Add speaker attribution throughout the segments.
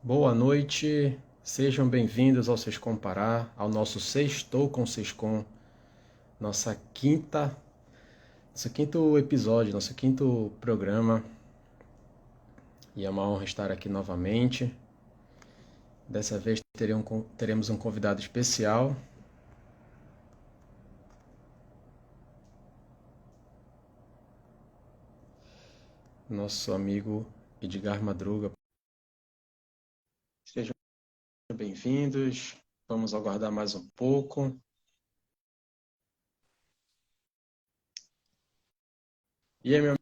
Speaker 1: Boa noite, sejam bem-vindos ao Sescom Pará, ao nosso Sextou com Sescom, nossa quinta, nosso quinto episódio, nosso quinto programa. E é uma honra estar aqui novamente. Dessa vez teremos um convidado especial. Nosso amigo Edgar Madruga. Sejam bem-vindos, vamos aguardar mais um pouco. E aí, meu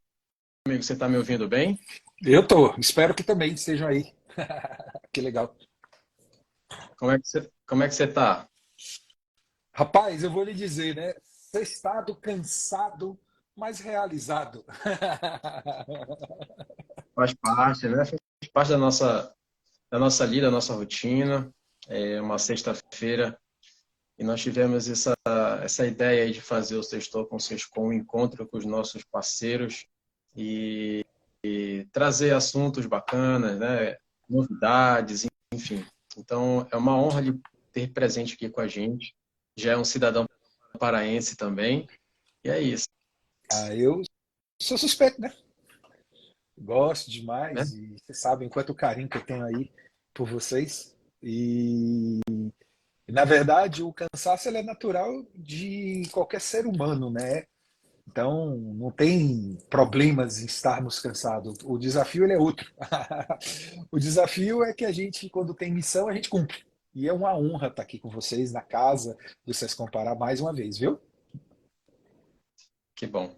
Speaker 1: amigo, você está me ouvindo bem?
Speaker 2: Eu tô, espero que também estejam aí. Que legal.
Speaker 1: Como é que você está?
Speaker 2: Rapaz, eu vou lhe dizer, né? Sextado, cansado, mas realizado.
Speaker 1: Faz parte, né? Faz parte da nossa lida, da nossa rotina. É uma sexta-feira e nós tivemos essa ideia aí de fazer o Sextou com o Sescom, um encontro com os nossos parceiros e trazer assuntos bacanas, né? Novidades, enfim. Então, é uma honra lhe ter presente aqui com a gente. Já é um cidadão paraense também. E é isso,
Speaker 2: Eu sou suspeito, né? Gosto
Speaker 1: né?
Speaker 2: demais e vocês sabem quanto carinho que eu tenho aí por vocês. Na verdade, o cansaço ele é natural de qualquer ser humano, né? Então, não tem problemas em estarmos cansados. O desafio ele é outro. O desafio é que a gente, quando tem missão, a gente cumpre. E é uma honra estar aqui com vocês na casa do Vocês Comparar mais uma vez, viu?
Speaker 1: Que bom.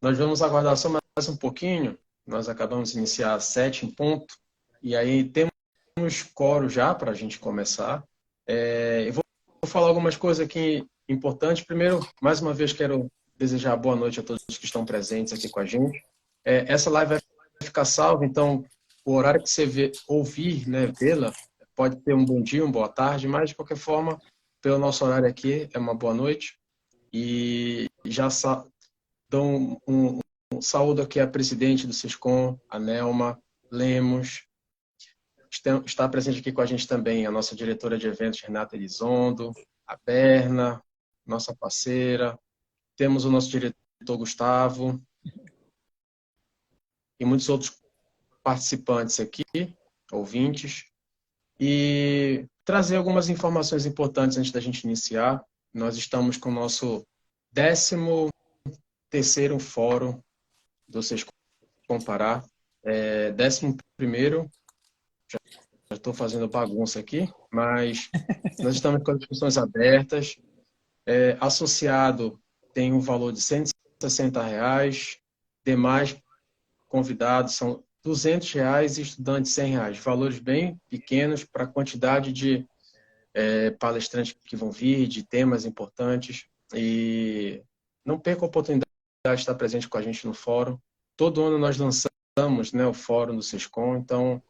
Speaker 1: Nós vamos aguardar só mais um pouquinho. Nós acabamos de iniciar às 7 em ponto. E aí temos coro já para a gente começar. Eu vou falar algumas coisas aqui importantes. Primeiro, mais uma vez, quero desejar boa noite a todos que estão presentes aqui com a gente. Essa live vai ficar salva, então o horário que você ouvir, né, vê-la, pode ter um bom dia, uma boa tarde, mas de qualquer forma, pelo nosso horário aqui, é uma boa noite. E já dou um saúdo aqui à presidente do Sescom, a Nelma Lemos. Está presente aqui com a gente também a nossa diretora de eventos, Renata Elizondo, a Berna, nossa parceira. Temos o nosso diretor, Gustavo, e muitos outros participantes aqui, ouvintes. E trazer algumas informações importantes antes da gente iniciar. Nós estamos com o nosso 13º Fórum do Sescom Pará. 11º, já estou fazendo bagunça aqui, mas nós estamos com as discussões abertas. Associado tem um valor de R$ 160, demais convidados são R$ 200 e estudantes R$ 100. Valores bem pequenos para a quantidade de palestrantes que vão vir, de temas importantes. E não perca a oportunidade de estar presente com a gente no fórum. Todo ano nós lançamos, né, o fórum do Sescom, então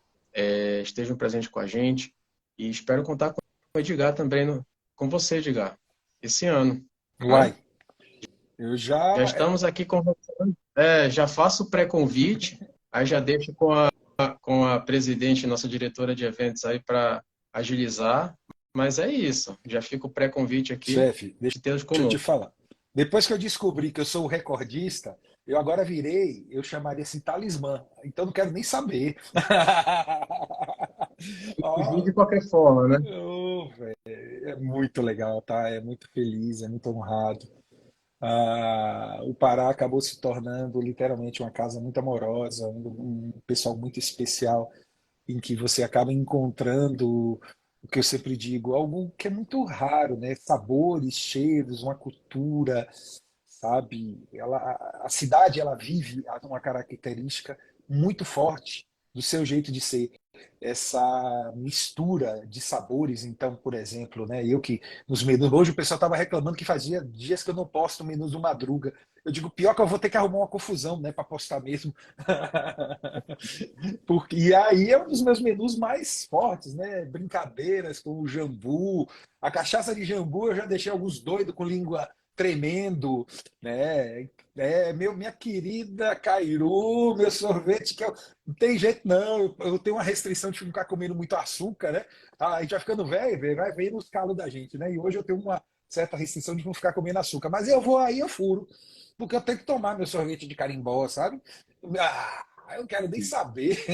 Speaker 1: estejam presentes com a gente e espero contar com o Edgar também, com você, Edgar, esse ano. Né?
Speaker 2: Uai, eu
Speaker 1: Já
Speaker 2: já.
Speaker 1: estamos aqui conversando. Já faço o pré-convite, aí já deixo com a presidente, nossa diretora de eventos aí para agilizar. Mas é isso, já fica o pré-convite aqui
Speaker 2: Chefe, deixa
Speaker 1: de tê-los
Speaker 2: eu te
Speaker 1: conosco.
Speaker 2: falar. Depois que eu descobri que eu sou o recordista, eu agora virei, eu chamaria assim, talismã. Então não quero nem saber.
Speaker 1: Fugir
Speaker 2: Ó,
Speaker 1: de qualquer forma, né?
Speaker 2: velho, é muito legal, tá? É muito feliz, é muito honrado. O Pará acabou se tornando literalmente uma casa muito amorosa, um pessoal muito especial, em que você acaba encontrando o que eu sempre digo, algo que é muito raro, né? Sabores, cheiros, uma cultura, sabe? A cidade ela vive uma característica muito forte do seu jeito de ser, essa mistura de sabores. Então, por exemplo, né, eu que nos menus, hoje o pessoal estava reclamando que fazia dias que eu não posto menus do Madruga. Eu digo, pior que eu vou ter que arrumar uma confusão, né, para postar mesmo. Porque, e aí é um dos meus menus mais fortes, né? Brincadeiras com o jambu. A cachaça de jambu eu já deixei alguns doidos com língua tremendo, né? Minha querida Cairu, meu sorvete, não tem jeito não, eu tenho uma restrição de ficar comendo muito açúcar, né? A gente vai ficando velho, vai vendo os calos da gente, né? E hoje eu tenho uma certa restrição de não ficar comendo açúcar, mas eu vou aí, eu furo, porque eu tenho que tomar meu sorvete de carimbó, sabe? Eu não quero nem saber.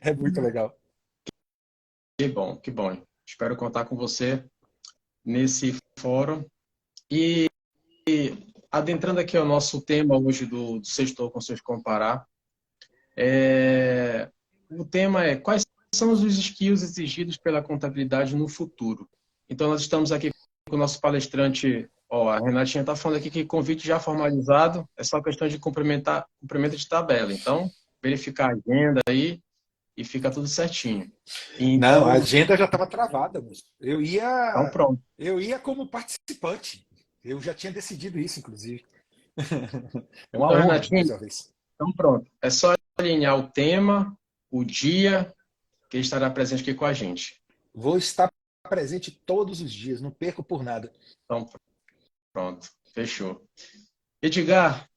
Speaker 2: É muito legal.
Speaker 1: Que bom, que bom. Espero contar com você nesse fórum. E adentrando aqui ao nosso tema hoje do Sextou com seus comparar, o tema é quais são os skills exigidos pela contabilidade no futuro. Então, nós estamos aqui com o nosso palestrante, ó, a Renatinha está falando aqui que convite já formalizado, é só questão de cumprimento de tabela. Então, verificar a agenda aí e fica tudo certinho.
Speaker 2: Não, a
Speaker 1: Então,
Speaker 2: agenda já estava travada, moço.
Speaker 1: então pronto.
Speaker 2: Eu ia como participante. Eu já tinha decidido isso, inclusive. É uma
Speaker 1: Então,
Speaker 2: honra,
Speaker 1: Renatinha,
Speaker 2: mais uma vez.
Speaker 1: então pronto. É só alinhar o tema, o dia, que ele estará presente aqui com a gente.
Speaker 2: Vou estar presente todos os dias, não perco por nada.
Speaker 1: Então, pronto. Fechou. Edgar,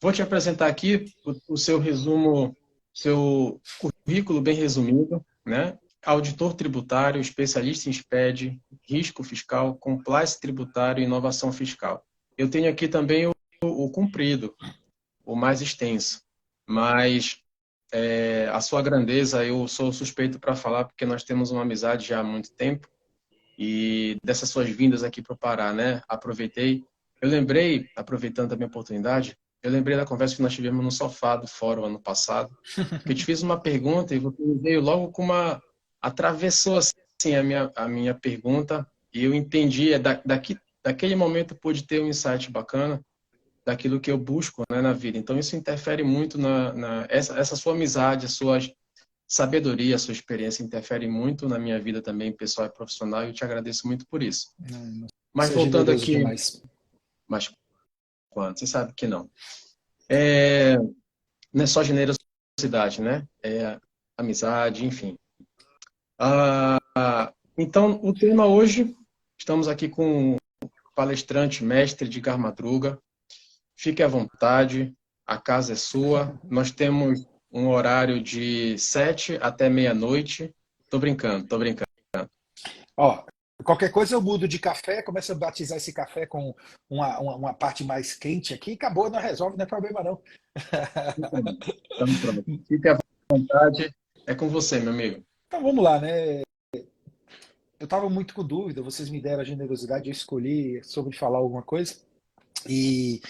Speaker 1: vou te apresentar aqui o seu resumo, seu currículo bem resumido, né? Auditor tributário, especialista em SPED, risco fiscal, compliance tributário e inovação fiscal. Eu tenho aqui também o comprido, o mais extenso, mas a sua grandeza eu sou suspeito para falar porque nós temos uma amizade já há muito tempo e dessas suas vindas aqui para o Pará, né? Aproveitei. Eu lembrei, aproveitando também a oportunidade, eu lembrei da conversa que nós tivemos no sofá do fórum ano passado, que eu te fiz uma pergunta e você veio logo com uma... atravessou assim a minha pergunta e eu entendi, daquele momento eu pude ter um insight bacana daquilo que eu busco, né, na vida. Então isso interfere muito essa sua amizade, a sua sabedoria, a sua experiência interfere muito na minha vida também, pessoal e profissional, e eu te agradeço muito por isso.
Speaker 2: Não,
Speaker 1: Mas
Speaker 2: você é
Speaker 1: voltando
Speaker 2: generoso
Speaker 1: aqui,
Speaker 2: demais.
Speaker 1: mas quanto? Você sabe que não. Não é só generosidade, né? É amizade, enfim. Então, o tema hoje, estamos aqui com o palestrante mestre Edgar Madruga. Fique à vontade, a casa é sua. Nós temos um horário de 7 até meia-noite. Tô brincando, tô brincando.
Speaker 2: Ó, qualquer coisa eu mudo de café, começo a batizar esse café com uma parte mais quente aqui, acabou, não resolve, não é problema não.
Speaker 1: Então, pronto. Fique à vontade. É com você, meu amigo.
Speaker 2: Então vamos lá, né? Eu estava muito com dúvida, vocês me deram a generosidade, eu escolhi sobre falar alguma coisa. E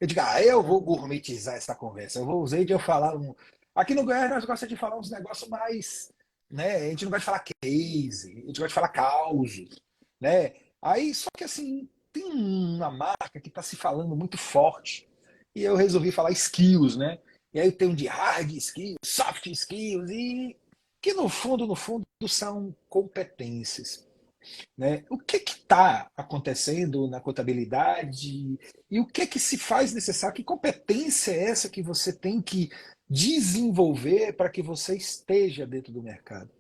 Speaker 2: eu digo, eu vou gourmetizar essa conversa. Eu vou usar de eu falar um. Aqui no Goiás nós gostamos de falar uns negócios mais. Né? A gente não gosta de falar case, a gente gosta de falar causos. Né? Aí, só que assim, tem uma marca que está se falando muito forte. E eu resolvi falar skills, né? E aí tem um de hard skills, soft skills, e que no fundo, são competências, né? O que está acontecendo na contabilidade e o que se faz necessário? Que competência é essa que você tem que desenvolver para que você esteja dentro do mercado?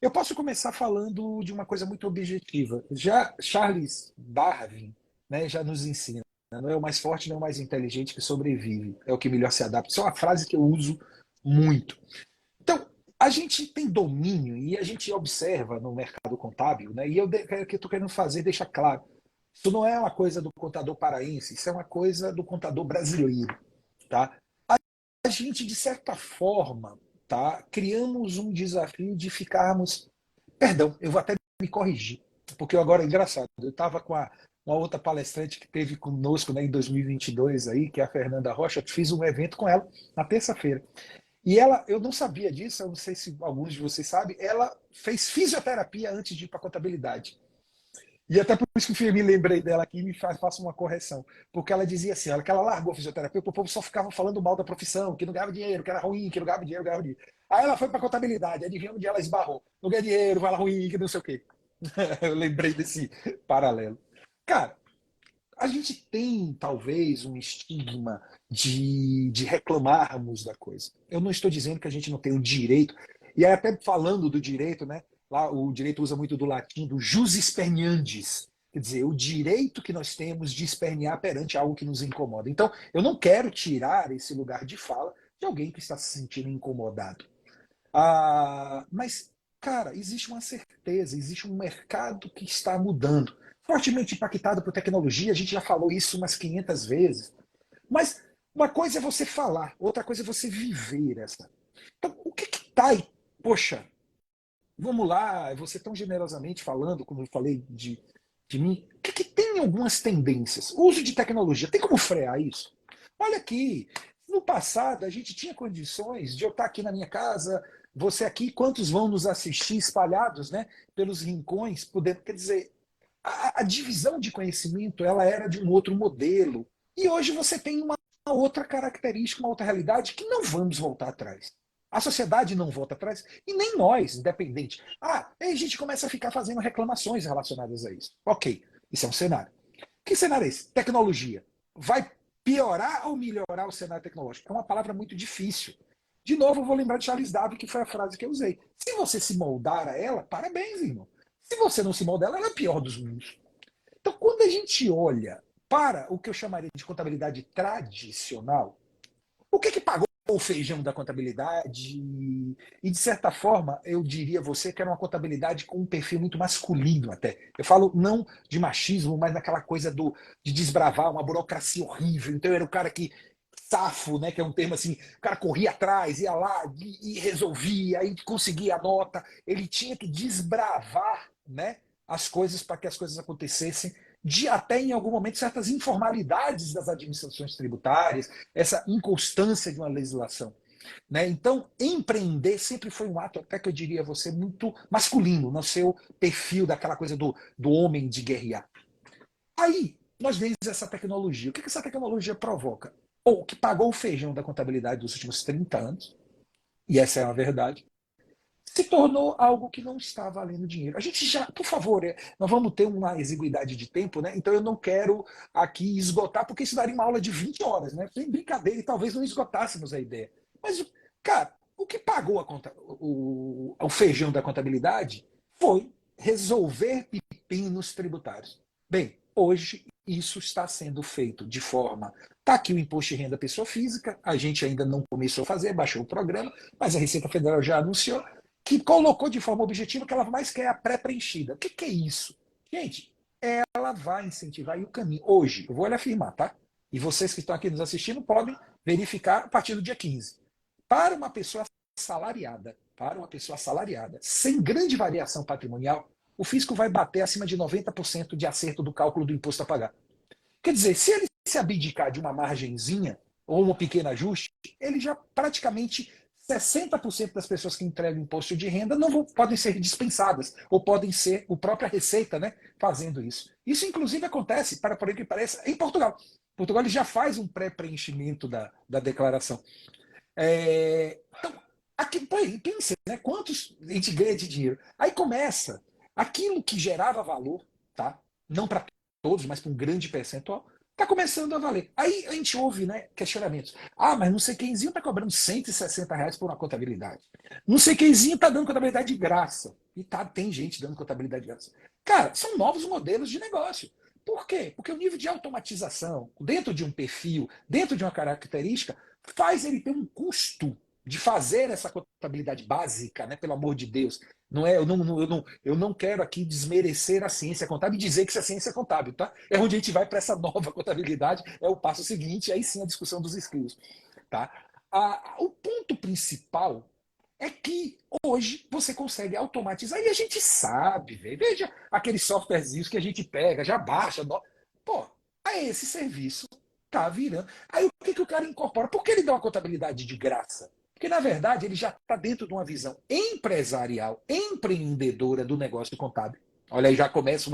Speaker 2: Eu posso começar falando de uma coisa muito objetiva. Já Charles Darwin, né, já nos ensina: não é o mais forte, não é o mais inteligente que sobrevive, é o que melhor se adapta. Isso é uma frase que eu uso muito. Então, a gente tem domínio e a gente observa no mercado contábil, né? E o que eu estou querendo fazer, deixa claro, isso não é uma coisa do contador paraense, isso é uma coisa do contador brasileiro, tá? A gente, de certa forma, tá, criamos um desafio de ficarmos... Perdão, eu vou até me corrigir, porque agora é engraçado. Eu estava com uma outra palestrante que teve conosco, né, em 2022, aí, que é a Fernanda Rocha. Eu fiz um evento com ela na terça-feira. E ela, eu não sabia disso, eu não sei se alguns de vocês sabem, ela fez fisioterapia antes de ir para a contabilidade. E até por isso que eu me lembrei dela aqui e faço uma correção. Porque ela dizia assim, que ela largou a fisioterapia, porque o povo só ficava falando mal da profissão, que não ganhava dinheiro, que era ruim, que não ganhava dinheiro, ganhava dinheiro. Aí ela foi para a contabilidade, adivinha onde ela esbarrou? Não ganha dinheiro, vai lá ruim, que não sei o quê. Eu lembrei desse paralelo. Cara, a gente tem talvez um estigma de reclamarmos da coisa. Eu não estou dizendo que a gente não tem o direito, e aí até falando do direito, né? Lá o direito usa muito do latim, do jus speriandis, Quer dizer, o direito que nós temos de espernear perante algo que nos incomoda. Então, eu não quero tirar esse lugar de fala de alguém que está se sentindo incomodado. Mas, cara, existe uma certeza, existe um mercado que está mudando, fortemente impactado por tecnologia, a gente já falou isso umas 500 vezes. Mas uma coisa é você falar, outra coisa é você viver essa. Então, o que está aí? Poxa, vamos lá, você tão generosamente falando, como eu falei de mim, o que tem algumas tendências? O uso de tecnologia, tem como frear isso? Olha aqui, no passado a gente tinha condições de eu estar aqui na minha casa, você aqui, quantos vão nos assistir espalhados, né, pelos rincões, podendo, quer dizer, a divisão de conhecimento ela era de um outro modelo. E hoje você tem uma outra característica, uma outra realidade que não vamos voltar atrás. A sociedade não volta atrás e nem nós, independente. Aí a gente começa a ficar fazendo reclamações relacionadas a isso. Ok, isso é um cenário. Que cenário é esse? Tecnologia. Vai piorar ou melhorar o cenário tecnológico? É uma palavra muito difícil. De novo, eu vou lembrar de Charles Darwin, que foi a frase que eu usei. Se você se moldar a ela, parabéns, irmão. Se você não se moldar, ela é a pior dos mundos. Então, quando a gente olha para o que eu chamaria de contabilidade tradicional, o que pagou o feijão da contabilidade? E, de certa forma, eu diria a você que era uma contabilidade com um perfil muito masculino até. Eu falo não de machismo, mas daquela coisa de desbravar uma burocracia horrível. Então, eu era o cara que safo, né, que é um termo assim, o cara corria atrás, ia lá e resolvia, aí conseguia a nota, ele tinha que desbravar, né, as coisas para que as coisas acontecessem, de até em algum momento certas informalidades das administrações tributárias, essa inconstância de uma legislação. Né? Então, empreender sempre foi um ato, até que eu diria a você, muito masculino, no seu perfil daquela coisa do homem de guerrear. Aí, nós vemos essa tecnologia. O que essa tecnologia provoca? Ou que pagou o feijão da contabilidade dos últimos 30 anos, e essa é a verdade, se tornou algo que não está valendo dinheiro. A gente já, por favor, nós vamos ter uma exiguidade de tempo, né? Então eu não quero aqui esgotar, porque isso daria uma aula de 20 horas, né? Tem brincadeira e talvez não esgotássemos a ideia. Mas, cara, o que pagou o feijão da contabilidade foi resolver pepinos tributários. Bem, hoje isso está sendo feito de forma. Está aqui o imposto de renda pessoa física, a gente ainda não começou a fazer, baixou o programa, mas a Receita Federal já anunciou que colocou de forma objetiva que ela mais quer a pré-preenchida. O que é isso? Gente, ela vai incentivar o caminho. Hoje, eu vou lhe afirmar, tá? E vocês que estão aqui nos assistindo podem verificar a partir do dia 15. Para uma pessoa assalariada, sem grande variação patrimonial, o fisco vai bater acima de 90% de acerto do cálculo do imposto a pagar. Quer dizer, se ele se abdicar de uma margenzinha ou um pequeno ajuste, ele já praticamente 60% das pessoas que entregam imposto de renda não podem ser dispensadas, ou podem ser a própria Receita, né, fazendo isso. Isso, inclusive, acontece, para por que pareça, em Portugal. Portugal ele já faz um pré-preenchimento da declaração. Então, aqui, pense, né, quantos a gente ganha de dinheiro. Aí começa aquilo que gerava valor, tá? Não para todos, mas para um grande percentual, está começando a valer. Aí a gente ouve, né, questionamentos. Mas não sei quemzinho está cobrando R$ 160 por uma contabilidade. Não sei quemzinho está dando contabilidade de graça. E tem gente dando contabilidade de graça. Cara, são novos modelos de negócio. Por quê? Porque o nível de automatização, dentro de um perfil, dentro de uma característica, faz ele ter um custo de fazer essa contabilidade básica, né? Pelo amor de Deus. Não é, eu não quero aqui desmerecer a ciência contábil e dizer que isso é ciência contábil, tá? É onde a gente vai para essa nova contabilidade, é o passo seguinte, aí sim a discussão dos skills, tá? O ponto principal é que hoje você consegue automatizar e a gente sabe, véio, veja aqueles softwarezinhos que a gente pega, já baixa, pô, aí esse serviço tá virando. Aí o que o cara incorpora? Por que ele dá uma contabilidade de graça? Porque, na verdade, ele já está dentro de uma visão empresarial, empreendedora do negócio contábil. Olha aí, já começa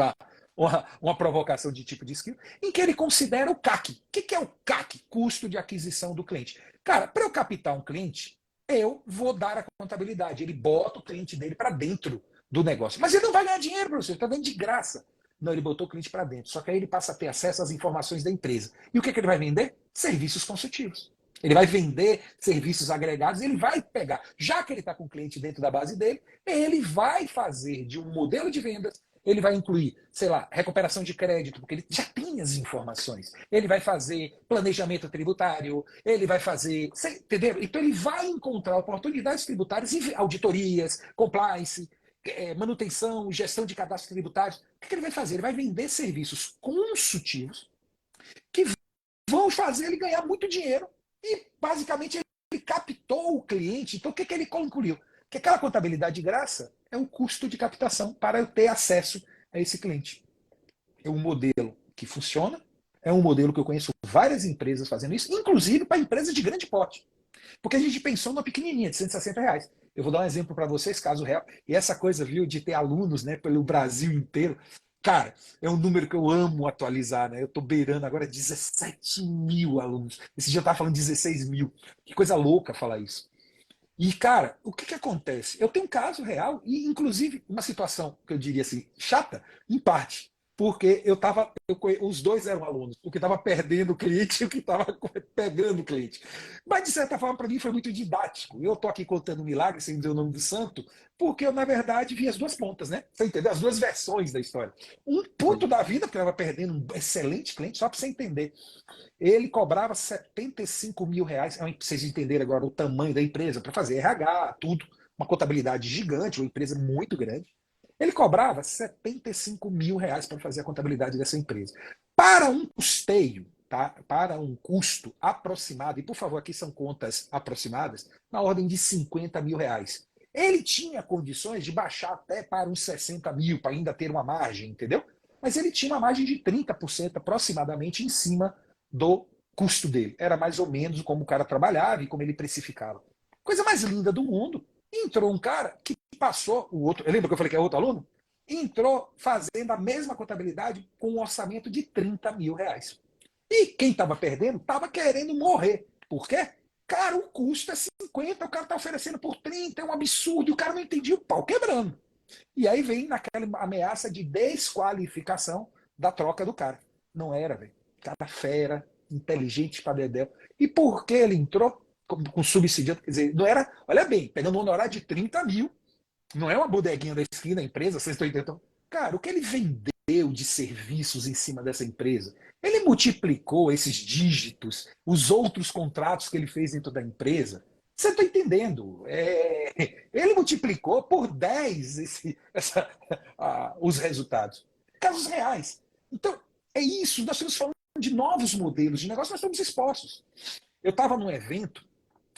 Speaker 2: uma provocação de tipo de skill, em que ele considera o CAC. O que é o CAC? Custo de aquisição do cliente. Cara, para eu captar um cliente, eu vou dar a contabilidade. Ele bota o cliente dele para dentro do negócio. Mas ele não vai ganhar dinheiro, professor, ele está dando de graça. Não, ele botou o cliente para dentro. Só que aí ele passa a ter acesso às informações da empresa. E o que ele vai vender? Serviços consultivos. Ele vai vender serviços agregados, ele vai pegar, já que ele está com o cliente dentro da base dele, ele vai fazer de um modelo de vendas Ele vai incluir, sei lá, recuperação de crédito, porque ele já tem as informações. Ele vai fazer planejamento tributário, ele vai fazer. Entendeu? Então ele vai encontrar oportunidades tributárias, auditorias, compliance, manutenção, gestão de cadastros tributários. O que ele vai fazer? Ele vai vender serviços consultivos que vão fazer ele ganhar muito dinheiro e, basicamente, ele captou o cliente. Então, o que ele concluiu? Que aquela contabilidade de graça é um custo de captação para eu ter acesso a esse cliente. É um modelo que funciona, é um modelo que eu conheço várias empresas fazendo isso, inclusive para empresas de grande porte. Porque a gente pensou numa pequenininha, de R$ 160. Eu vou dar um exemplo para vocês, caso real. E essa coisa, viu, de ter alunos, né, pelo Brasil inteiro. Cara, é um número que eu amo atualizar, né? Eu tô beirando agora 17 mil alunos. Esse dia eu tava falando 16 mil. Que coisa louca falar isso. E, cara, o que acontece? Eu tenho um caso real e, inclusive, uma situação que eu diria assim, chata, em parte. Porque os dois eram alunos, o que estava perdendo o cliente e o que estava pegando o cliente. Mas, de certa forma, para mim foi muito didático. Eu estou aqui contando um milagre, sem dizer o nome do santo, porque eu, na verdade, vi as duas pontas, né? Você entendeu? As duas versões da história. Um puto da vida, porque eu estava perdendo um excelente cliente, só para você entender. Ele cobrava R$ 75 mil, para vocês entenderem agora o tamanho da empresa, para fazer RH, tudo, uma contabilidade gigante, uma empresa muito grande. Ele cobrava R$ 75 mil para fazer a contabilidade dessa empresa. Para um custeio, tá? Para um custo aproximado, e por favor, aqui são contas aproximadas, na ordem de R$ 50 mil. Ele tinha condições de baixar até para uns 60 mil, para ainda ter uma margem, entendeu? Mas ele tinha uma margem de 30% aproximadamente em cima do custo dele. Era mais ou menos como o cara trabalhava e como ele precificava. Coisa mais linda do mundo. Entrou um cara que passou, o outro, lembra que eu falei que é outro aluno? Entrou fazendo a mesma contabilidade com um orçamento de R$ 30 mil. E quem estava perdendo estava querendo morrer. Por quê? Cara, o custo é 50, o cara está oferecendo por 30, é um absurdo, e o cara não entendia o pau quebrando. E aí vem naquela ameaça de desqualificação da troca do cara. Não era, velho. Cara fera, inteligente pra dedéu. E por que ele entrou com subsidiante? Quer dizer, não era, olha bem, pegando um honorário de 30 mil, não é uma bodeguinha da esquina, a empresa, vocês estão entendendo? Cara, o que ele vendeu de serviços em cima dessa empresa? Ele multiplicou esses dígitos, os outros contratos que ele fez dentro da empresa. Você está entendendo? Ele multiplicou por 10 os resultados. Casos reais. Então, é isso. Nós estamos falando de novos modelos de negócio, nós estamos expostos. Eu estava num evento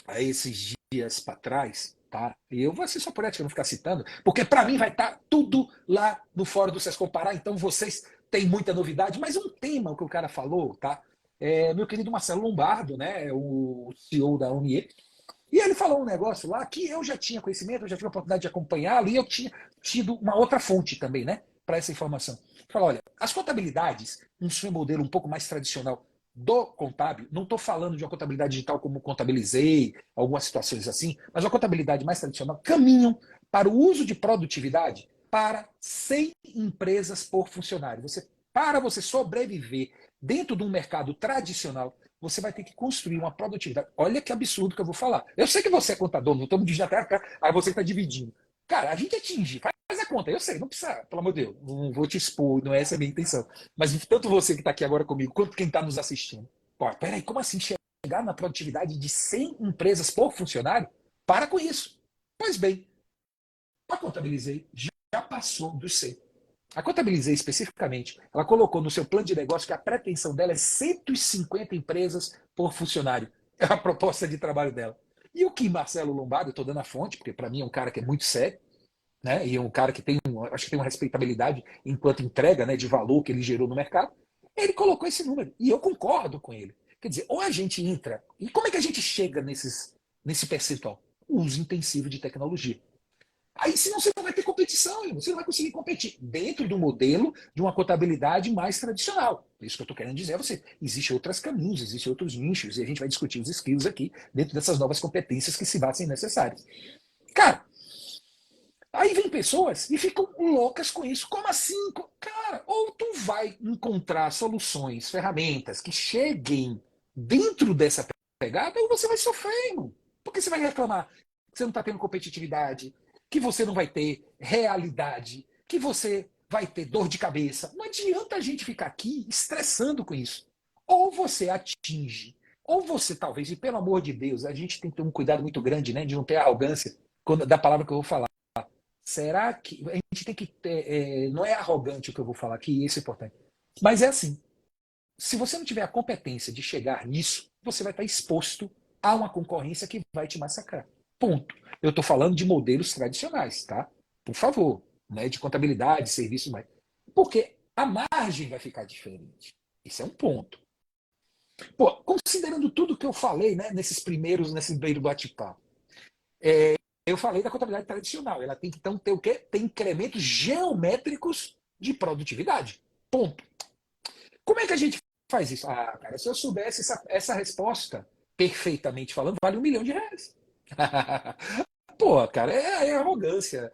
Speaker 2: há esses dias para trás, tá? E eu vou ser só por ética, não ficar citando, porque para mim vai estar tudo lá no Fórum do SESC Comparar, então vocês têm muita novidade, mas um tema que o cara falou, tá? Meu querido Marcelo Lombardo, né, o CEO da Unie, e ele falou um negócio lá que eu já tinha conhecimento, eu já tive a oportunidade de acompanhá-lo, e eu tinha tido uma outra fonte também, né, para essa informação. Ele falou, olha, as contabilidades, um seu modelo um pouco mais tradicional do contábil, não estou falando de uma contabilidade digital como contabilizei, algumas situações assim, mas uma contabilidade mais tradicional, caminham para o uso de produtividade para 100 empresas por funcionário. Para você sobreviver dentro de um mercado tradicional, você vai ter que construir uma produtividade. Olha que absurdo que eu vou falar. Eu sei que você é contador, não estamos dividindo até, aí você está dividindo. Cara, a gente atinge, faz a conta. Eu sei, não precisa, pelo amor de Deus, não vou te expor, não é essa a minha intenção. Mas tanto você que está aqui agora comigo, quanto quem está nos assistindo. Pô, peraí, como assim chegar na produtividade de 100 empresas por funcionário? Para com isso. Pois bem, a Contabilizei já passou dos 100. A Contabilizei especificamente, ela colocou no seu plano de negócio que a pretensão dela é 150 empresas por funcionário. É a proposta de trabalho dela. E o que Marcelo Lombardo, eu estou dando a fonte, porque para mim é um cara que é muito sério, né? E é um cara que acho que tem uma respeitabilidade enquanto entrega, né, de valor que ele gerou no mercado. Ele colocou esse número e eu concordo com ele. Quer dizer, ou a gente entra, e como é que a gente chega nesse percentual? O uso intensivo de tecnologia. Aí, senão, você não vai ter competição, você não vai conseguir competir dentro do modelo de uma contabilidade mais tradicional. É isso que eu estou querendo dizer a você. Existem outros caminhos, existem outros nichos, e a gente vai discutir os skills aqui dentro dessas novas competências que se fazem necessárias. Cara, aí vem pessoas e ficam loucas com isso. Como assim? Cara, ou tu vai encontrar soluções, ferramentas que cheguem dentro dessa pegada, ou você vai sofrer, irmão. Porque você vai reclamar que você não está tendo competitividade, que você não vai ter realidade, que você vai ter dor de cabeça. Não adianta a gente ficar aqui estressando com isso. Ou você atinge, ou você talvez, e pelo amor de Deus, a gente tem que ter um cuidado muito grande, né, de não ter arrogância da palavra que eu vou falar. Será que a gente tem que ter, não é arrogante o que eu vou falar aqui, isso é importante. Mas é assim, se você não tiver a competência de chegar nisso, você vai estar exposto a uma concorrência que vai te massacrar. Ponto. Eu estou falando de modelos tradicionais, tá? Por favor, né? De contabilidade, serviços mais. Porque a margem vai ficar diferente. Isso é um ponto. Pô, considerando tudo que eu falei, né, nesse primeiro bate-papo, eu falei da contabilidade tradicional. Ela tem que então ter o quê? Tem incrementos geométricos de produtividade. Ponto. Como é que a gente faz isso? Ah, cara, se eu soubesse essa resposta, perfeitamente falando, vale R$ 1 milhão. Pô, cara, é arrogância.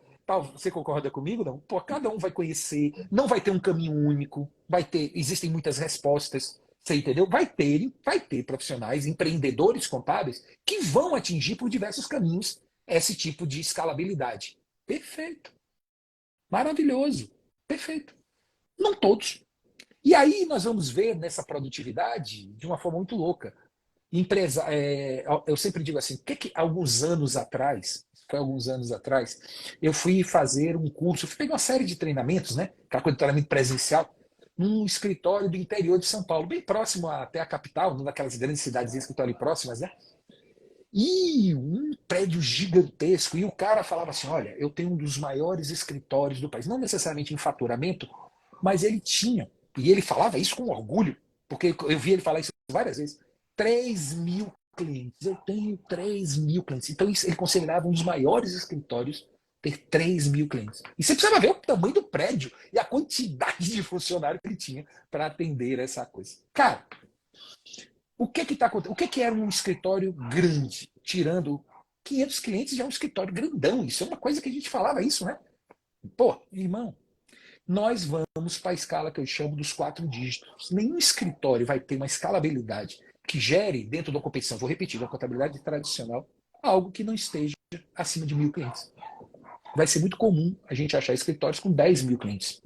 Speaker 2: Você concorda comigo? Não? Pô, cada um vai conhecer, não vai ter um caminho único, existem muitas respostas, você entendeu? Vai ter profissionais, empreendedores contábeis que vão atingir por diversos caminhos esse tipo de escalabilidade. Perfeito. Maravilhoso. Perfeito. Não todos. E aí nós vamos ver nessa produtividade de uma forma muito louca. Eu sempre digo assim, alguns anos atrás, eu fui fazer um curso, fui pegar uma série de treinamentos, né? Aquela coisa de treinamento presencial, num escritório do interior de São Paulo, bem próximo até a capital, numa daquelas grandes cidades que estão ali próximas, né? E um prédio gigantesco. E o cara falava assim: olha, eu tenho um dos maiores escritórios do país, não necessariamente em faturamento, mas ele tinha. E ele falava isso com orgulho, porque eu vi ele falar isso várias vezes. 3.000 clientes. Eu tenho 3.000 clientes. Então ele considerava um dos maiores escritórios ter 3.000 clientes. E você precisava ver o tamanho do prédio e a quantidade de funcionário que ele tinha para atender essa coisa. Cara, o que que tá acontecendo? O que que era um escritório grande? Tirando 500 clientes, já é um escritório grandão. Isso é uma coisa que a gente falava isso, né? Pô, irmão, nós vamos para a escala que eu chamo dos 4 dígitos. Nenhum escritório vai ter uma escalabilidade que gere, dentro da competição, vou repetir, da contabilidade tradicional, algo que não esteja acima de 1.000 clientes. Vai ser muito comum a gente achar escritórios com 10.000 clientes.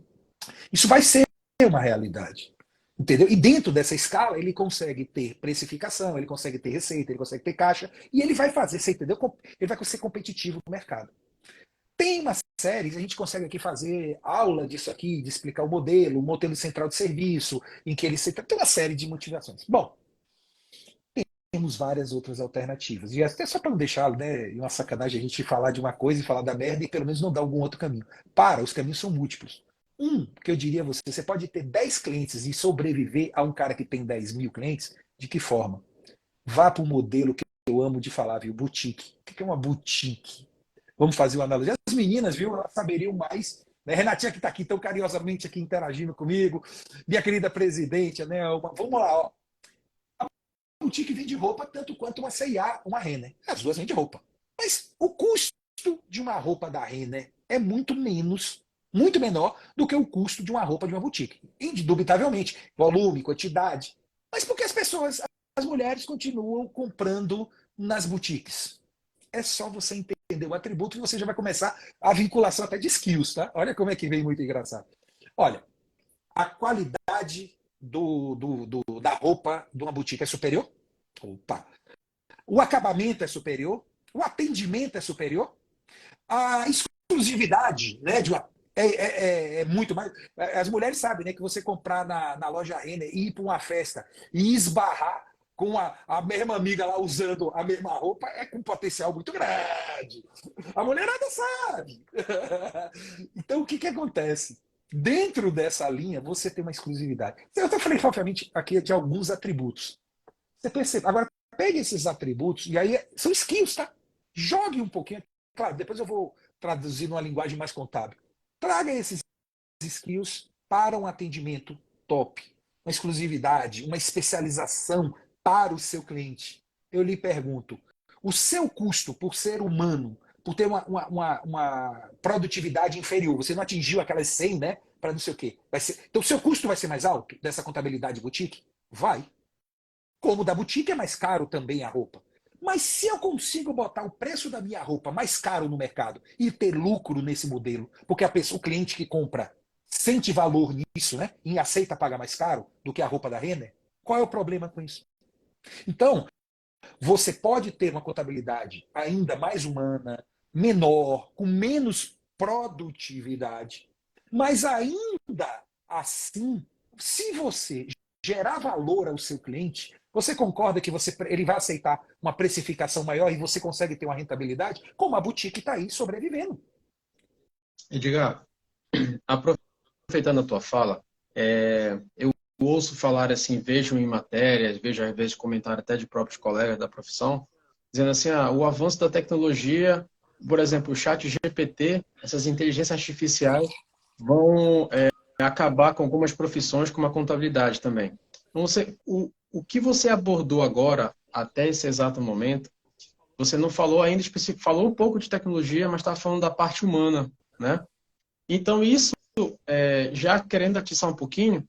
Speaker 2: Isso vai ser uma realidade. Entendeu? E dentro dessa escala, ele consegue ter precificação, ele consegue ter receita, ele consegue ter caixa, e ele vai fazer, você entendeu? Ele vai ser competitivo no mercado. Tem uma série, a gente consegue aqui fazer aula disso aqui, de explicar o modelo central de serviço, em que ele tem uma série de motivações. Bom, temos várias outras alternativas. E até só para não deixar, né, uma sacanagem a gente falar de uma coisa e falar da merda e pelo menos não dar algum outro caminho. Os caminhos são múltiplos. Que eu diria a você pode ter 10 clientes e sobreviver a um cara que tem 10.000 clientes, de que forma? Vá para o modelo que eu amo de falar, viu? Boutique. O que é uma boutique? Vamos fazer uma analogia. As meninas, viu, elas saberiam mais. Né? Renatinha que está aqui tão carinhosamente aqui interagindo comigo, minha querida presidente, né? Vamos lá, ó. A boutique vende roupa tanto quanto uma C&A, uma Renner. As duas vendem roupa. Mas o custo de uma roupa da Renner é muito menor do que o custo de uma roupa de uma boutique. Indubitavelmente, volume, quantidade. Mas porque as mulheres continuam comprando nas boutiques. É só você entender o atributo e você já vai começar a vinculação até de skills, tá? Olha como é que vem muito engraçado. Olha, a qualidade da roupa de uma boutique é superior? Opa! O acabamento é superior? O atendimento é superior? A exclusividade, né, é muito mais. As mulheres sabem, né, que você comprar na loja Renner e ir para uma festa e esbarrar com a mesma amiga lá usando a mesma roupa é com um potencial muito grande. A mulherada sabe. Então, o que, que acontece? Dentro dessa linha, você tem uma exclusividade. Eu até falei, obviamente, aqui de alguns atributos. Você percebe? Agora, pegue esses atributos, e aí são skills, tá? Jogue um pouquinho. Claro, depois eu vou traduzir numa linguagem mais contábil. Traga esses skills para um atendimento top, uma exclusividade, uma especialização para o seu cliente. Eu lhe pergunto, o seu custo por ser humano, por ter uma produtividade inferior, você não atingiu aquelas 100, né? Para não sei o quê. Então, o seu custo vai ser mais alto dessa contabilidade boutique? Vai. Como o da boutique é mais caro também a roupa. Mas se eu consigo botar o preço da minha roupa mais caro no mercado e ter lucro nesse modelo, porque o cliente que compra sente valor nisso, né? E aceita pagar mais caro do que a roupa da Renner, qual é o problema com isso? Então, você pode ter uma contabilidade ainda mais humana, menor, com menos produtividade, mas ainda assim, se você gerar valor ao seu cliente, você concorda que ele vai aceitar uma precificação maior e você consegue ter uma rentabilidade? Como a boutique está aí sobrevivendo.
Speaker 1: Edgar, aproveitando a tua fala, eu ouço falar assim, vejo em matérias, vejo às vezes comentário até de próprios colegas da profissão, dizendo assim, o avanço da tecnologia, por exemplo, o chat GPT, essas inteligências artificiais vão acabar com algumas profissões, como a contabilidade também. Então, o que você abordou agora, até esse exato momento, você não falou ainda específico, falou um pouco de tecnologia, mas estava falando da parte humana, né? Então, isso, já querendo atiçar um pouquinho,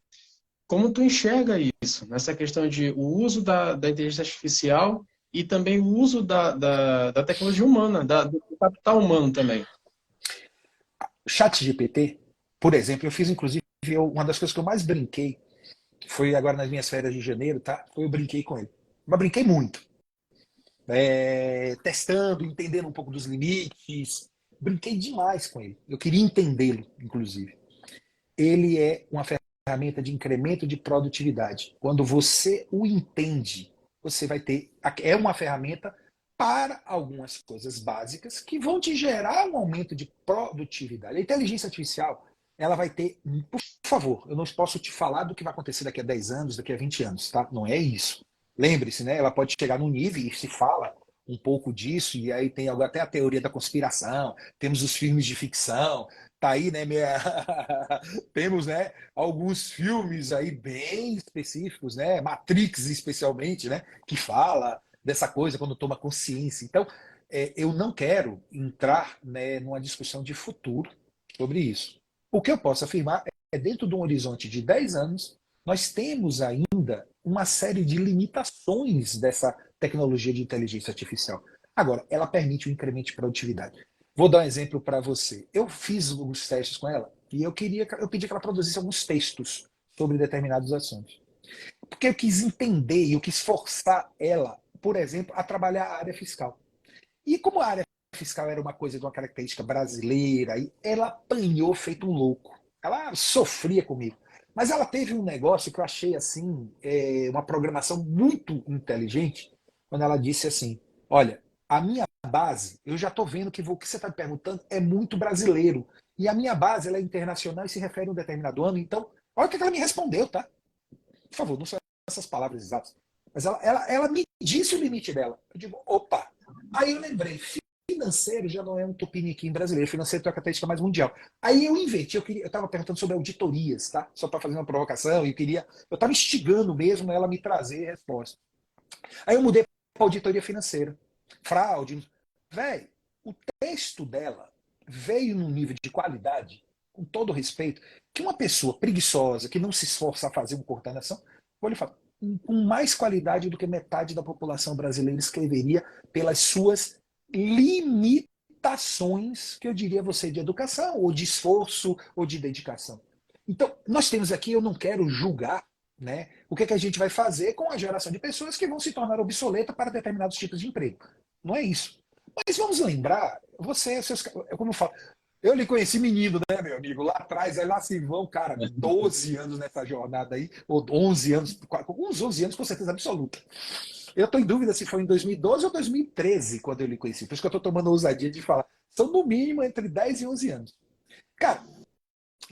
Speaker 1: como tu enxerga isso, nessa questão de o uso da inteligência artificial e também o uso da tecnologia humana, do capital humano também?
Speaker 2: Chat GPT, por exemplo, eu fiz inclusive uma das coisas que eu mais brinquei, foi agora nas minhas férias de janeiro, tá? Eu brinquei com ele. Mas brinquei muito. Testando, entendendo um pouco dos limites. Brinquei demais com ele. Eu queria entendê-lo, inclusive. Ele é uma ferramenta de incremento de produtividade. Quando você o entende, você vai ter. É uma ferramenta para algumas coisas básicas que vão te gerar um aumento de produtividade. A inteligência artificial, ela vai ter. Por favor, eu não posso te falar do que vai acontecer daqui a 10 anos, daqui a 20 anos, tá? Não é isso. Lembre-se, né? Ela pode chegar num nível e se fala um pouco disso, e aí tem até a teoria da conspiração, temos os filmes de ficção, tá aí, né? Temos, né, alguns filmes aí bem específicos, né? Matrix especialmente, né? Que fala dessa coisa quando toma consciência. Então, eu não quero entrar, né, numa discussão de futuro sobre isso. O que eu posso afirmar dentro de um horizonte de 10 anos, nós temos ainda uma série de limitações dessa tecnologia de inteligência artificial. Agora, ela permite um incremento de produtividade. Vou dar um exemplo para você. Eu fiz alguns testes com ela e eu pedi que ela produzisse alguns textos sobre determinados assuntos. Porque eu quis entender e eu quis forçar ela, por exemplo, a trabalhar a área fiscal. E como a área fiscal era uma coisa de uma característica brasileira, ela apanhou feito um louco. Ela sofria comigo. Mas ela teve um negócio que eu achei assim, uma programação muito inteligente, quando ela disse assim: olha, a minha base, eu já estou vendo que o que você está me perguntando é muito brasileiro. E a minha base ela é internacional e se refere a um determinado ano. Então, olha o que ela me respondeu, tá? Por favor, não são essas palavras exatas. Mas ela me disse o limite dela. Eu digo, opa. Aí eu lembrei, financeiro já não é um tupiniquim brasileiro, financeiro tem uma característica mais mundial. Aí eu inventi, eu estava perguntando sobre auditorias, tá? Só para fazer uma provocação, eu estava instigando mesmo ela me trazer resposta. Aí eu mudei para auditoria financeira. Fraude. Véi, o texto dela veio num nível de qualidade, com todo respeito, que uma pessoa preguiçosa, que não se esforça a fazer uma coordenação, vou lhe falar, com mais qualidade do que metade da população brasileira escreveria pelas suas limitações, que eu diria a você, de educação, ou de esforço, ou de dedicação. Então, nós temos aqui, eu não quero julgar, né, o que a gente vai fazer com a geração de pessoas que vão se tornar obsoletas para determinados tipos de emprego. Não é isso. Mas vamos lembrar, como eu falo, eu lhe conheci menino, né, meu amigo? Lá atrás, aí lá se vão, cara, 12 anos nessa jornada aí, ou 11 anos, uns 11 anos com certeza absoluta. Eu estou em dúvida se foi em 2012 ou 2013 quando eu lhe conheci. Por isso que eu estou tomando a ousadia de falar. São no mínimo entre 10 e 11 anos. Cara,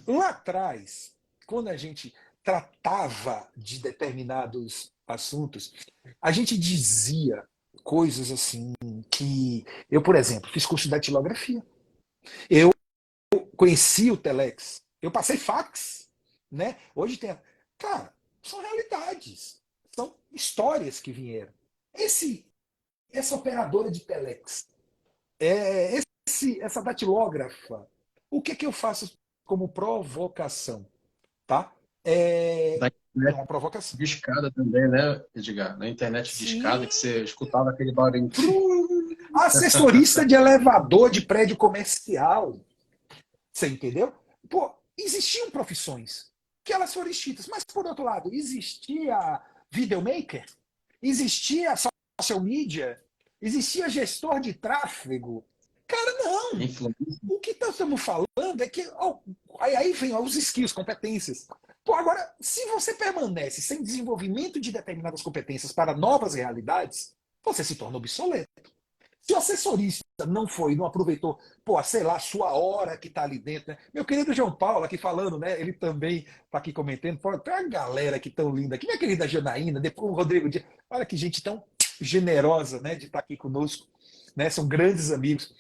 Speaker 2: lá atrás, quando a gente tratava de determinados assuntos, a gente dizia coisas assim que eu, por exemplo, fiz curso de datilografia. Eu conheci o Telex. Eu passei fax, né? Hoje tem, cara, são realidades, são histórias que vieram. Essa operadora de Telex, essa datilógrafa, o que eu faço como provocação, tá?
Speaker 1: Da
Speaker 2: É
Speaker 1: internet
Speaker 2: uma provocação.
Speaker 1: de escada também, né, Edgar? Na internet de escada,
Speaker 2: Sim.
Speaker 1: que você escutava aquele barulho.
Speaker 2: Assessorista de elevador de prédio comercial. Você entendeu? Pô, existiam profissões que elas foram extintas, mas por outro lado, existia videomaker, existia social media, existia gestor de tráfego. Cara, não.
Speaker 1: Influência.
Speaker 2: O que nós estamos falando é que aí vem os skills, competências. Pô, agora, se você permanece sem desenvolvimento de determinadas competências para novas realidades, você se torna obsoleto. Se o assessorista não foi, não aproveitou, pô, sei lá, a sua hora que está ali dentro, né? Meu querido João Paulo aqui falando, né? Ele também está aqui comentando. Pô, tem uma galera aqui tão linda aqui. Minha querida Janaína, depois o Rodrigo Dias. Olha que gente tão generosa, né? De estar aqui conosco, né? São grandes amigos.